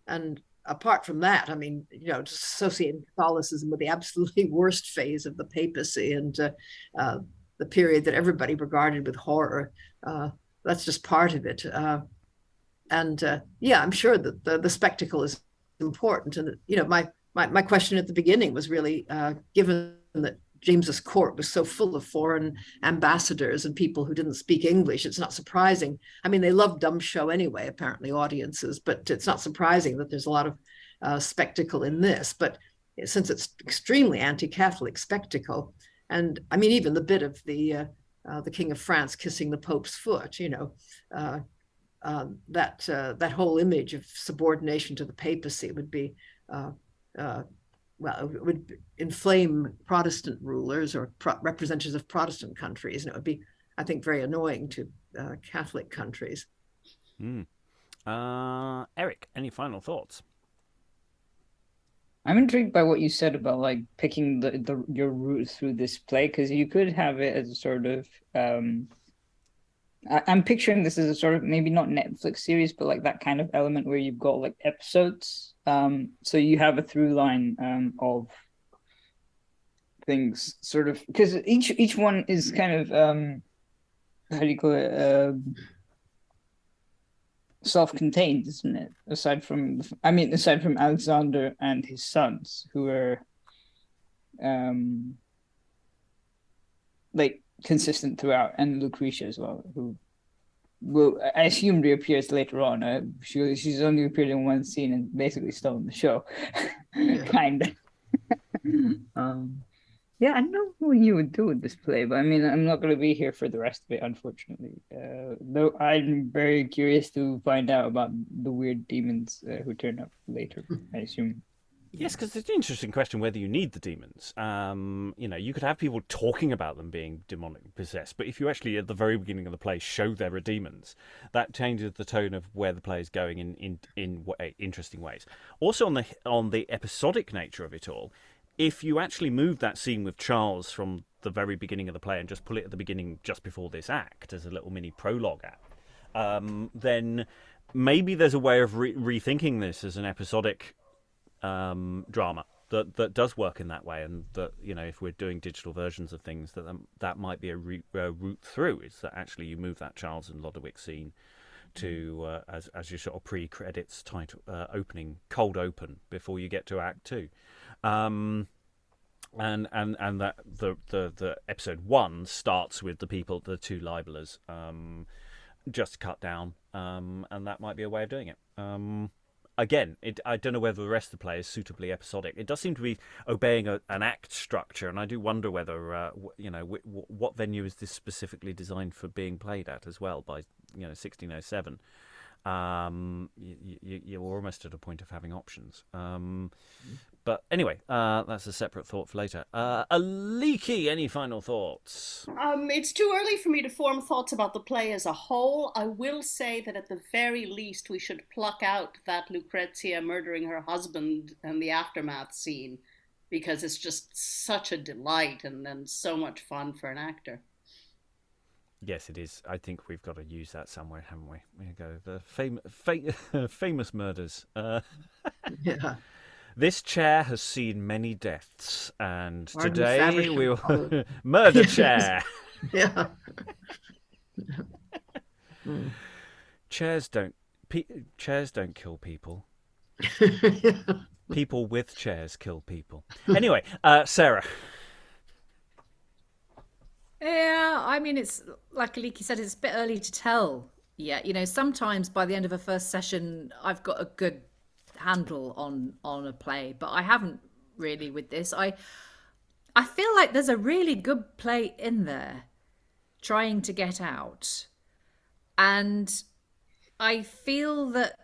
And apart from that, I mean, just associating Catholicism with the absolutely worst phase of the papacy and the period that everybody regarded with horror. That's just part of it. I'm sure that the spectacle is important. And, my question at the beginning was really, given that James's court was so full of foreign ambassadors and people who didn't speak English, it's not surprising. I mean, they love dumb show anyway, apparently, audiences, but it's not surprising that there's a lot of spectacle in this. But since it's extremely anti-Catholic spectacle, and I mean, even the bit of the King of France kissing the Pope's foot, that whole image of subordination to the papacy would be, it would inflame Protestant rulers or representatives of Protestant countries, and it would be, I think, very annoying to Catholic countries. Eric, any final thoughts? I'm intrigued by what you said about like picking your route through this play, because you could have it as a sort of I'm picturing this as a sort of maybe not Netflix series, but like that kind of element where you've got like episodes. So you have a through line of things, sort of, because each one is kind of how do you call it? Self-contained, isn't it? Aside from Alexander and his sons, who are like consistent throughout, and Lucretia as well, who will, I assume, reappears later on. She's only appeared in one scene and basically stolen the show, kind of. Yeah, I don't know what you would do with this play, but I mean, I'm not going to be here for the rest of it, unfortunately. Though I'm very curious to find out about the weird demons who turn up later, I assume. Yes, because it's an interesting question whether you need the demons. You could have people talking about them being demonic possessed, but if you actually, at the very beginning of the play, show there are demons, that changes the tone of where the play is going in interesting ways. Also, on the episodic nature of it all, if you actually move that scene with Charles from the very beginning of the play and just pull it at the beginning just before this act as a little mini prologue act, then maybe there's a way of rethinking this as an episodic drama that does work in that way, and that, if we're doing digital versions of things, that might be a route through, is that actually you move that Charles and Lodowik scene to as your sort of pre-credits title opening, cold open before you get to Act 2. And that the episode 1 starts with the two libelers just cut down, and that might be a way of doing it. Again, I don't know whether the rest of the play is suitably episodic. It does seem to be obeying an act structure, and I do wonder whether what venue is this specifically designed for being played at as well by 1607. You're almost at a point of having options. But anyway, that's a separate thought for later. Aliki, any final thoughts? It's too early for me to form thoughts about the play as a whole. I will say that at the very least we should pluck out that Lucretia murdering her husband and the aftermath scene, because it's just such a delight and so much fun for an actor. Yes, it is. I think we've got to use that somewhere, haven't we? There you go. The famous murders. Yeah. This chair has seen many deaths, and Martin today Savage we will followed. murder chair. Yeah. Chairs don't kill people. People with chairs kill people. Anyway, Sarah. Yeah, I mean, it's like Aliki said, it's a bit early to tell yet. Sometimes by the end of a first session, I've got a good handle on a play, but I haven't really with this. I feel like there's a really good play in there trying to get out. And I feel that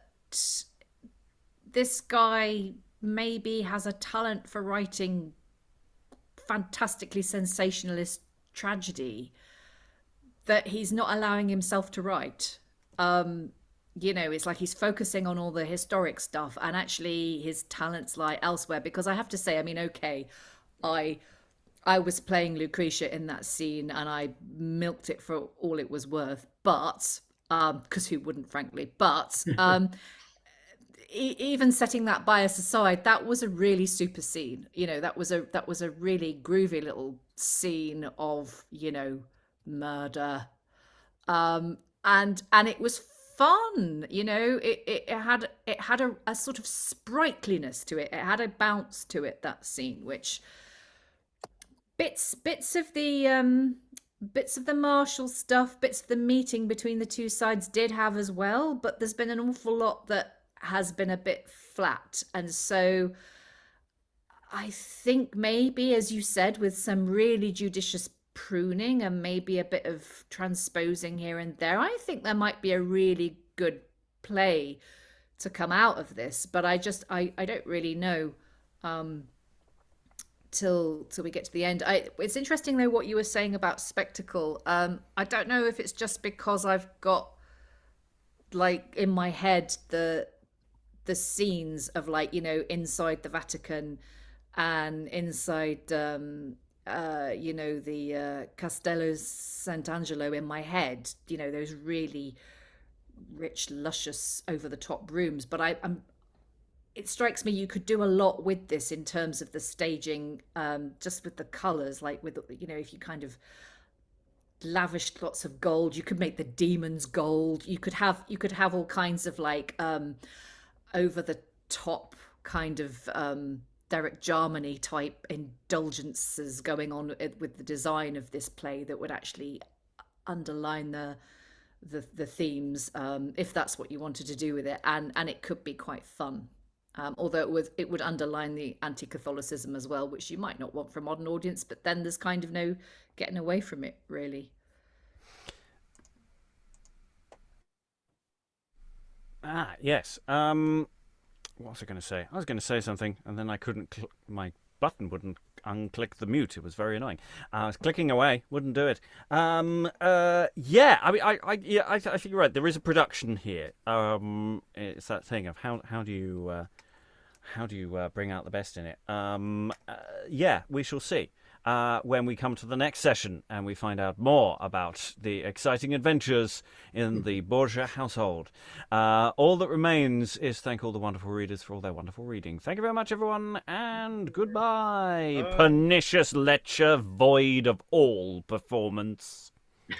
this guy maybe has a talent for writing fantastically sensationalist tragedy that he's not allowing himself to write. It's like he's focusing on all the historic stuff, and actually his talents lie elsewhere. Because I have to say, I mean, okay, I was playing Lucretia in that scene and I milked it for all it was worth, but because who wouldn't, frankly, but even setting that bias aside, that was a really super scene. That was a really groovy little scene of murder, and it was fun. It had a sort of sprightliness to it. It had a bounce to it, that scene, which bits of the martial stuff, bits of the meeting between the two sides did have as well, but there's been an awful lot that has been a bit flat. And so I think maybe, as you said, with some really judicious pruning and maybe a bit of transposing here and there, I think there might be a really good play to come out of this. But I don't really know till we get to the end. It's interesting though what you were saying about spectacle. I don't know if it's just because I've got like in my head the scenes of like inside the Vatican and inside the Castello Sant'Angelo in my head, those really rich, luscious, over the top rooms. But it strikes me you could do a lot with this in terms of the staging, just with the colors, like with if you kind of lavished lots of gold, you could make the demons gold. You could have all kinds of like over the top kind of Derek Jarmany type indulgences going on with the design of this play that would actually underline the themes, if that's what you wanted to do with it, and it could be quite fun. Although it would underline the anti-Catholicism as well, which you might not want for a modern audience, but then there's kind of no getting away from it, really. Yes. What was I going to say? I was going to say something, and then I couldn't. My button wouldn't unclick the mute. It was very annoying. I was clicking away, wouldn't do it. Yeah. I mean, I think you're right. There is a production here. It's that thing of how do you bring out the best in it. Yeah, we shall see. When we come to the next session and we find out more about the exciting adventures in the Borgia household. All that remains is thank all the wonderful readers for all their wonderful reading. Thank you very much, everyone, and goodbye. Pernicious lecture void of all performance.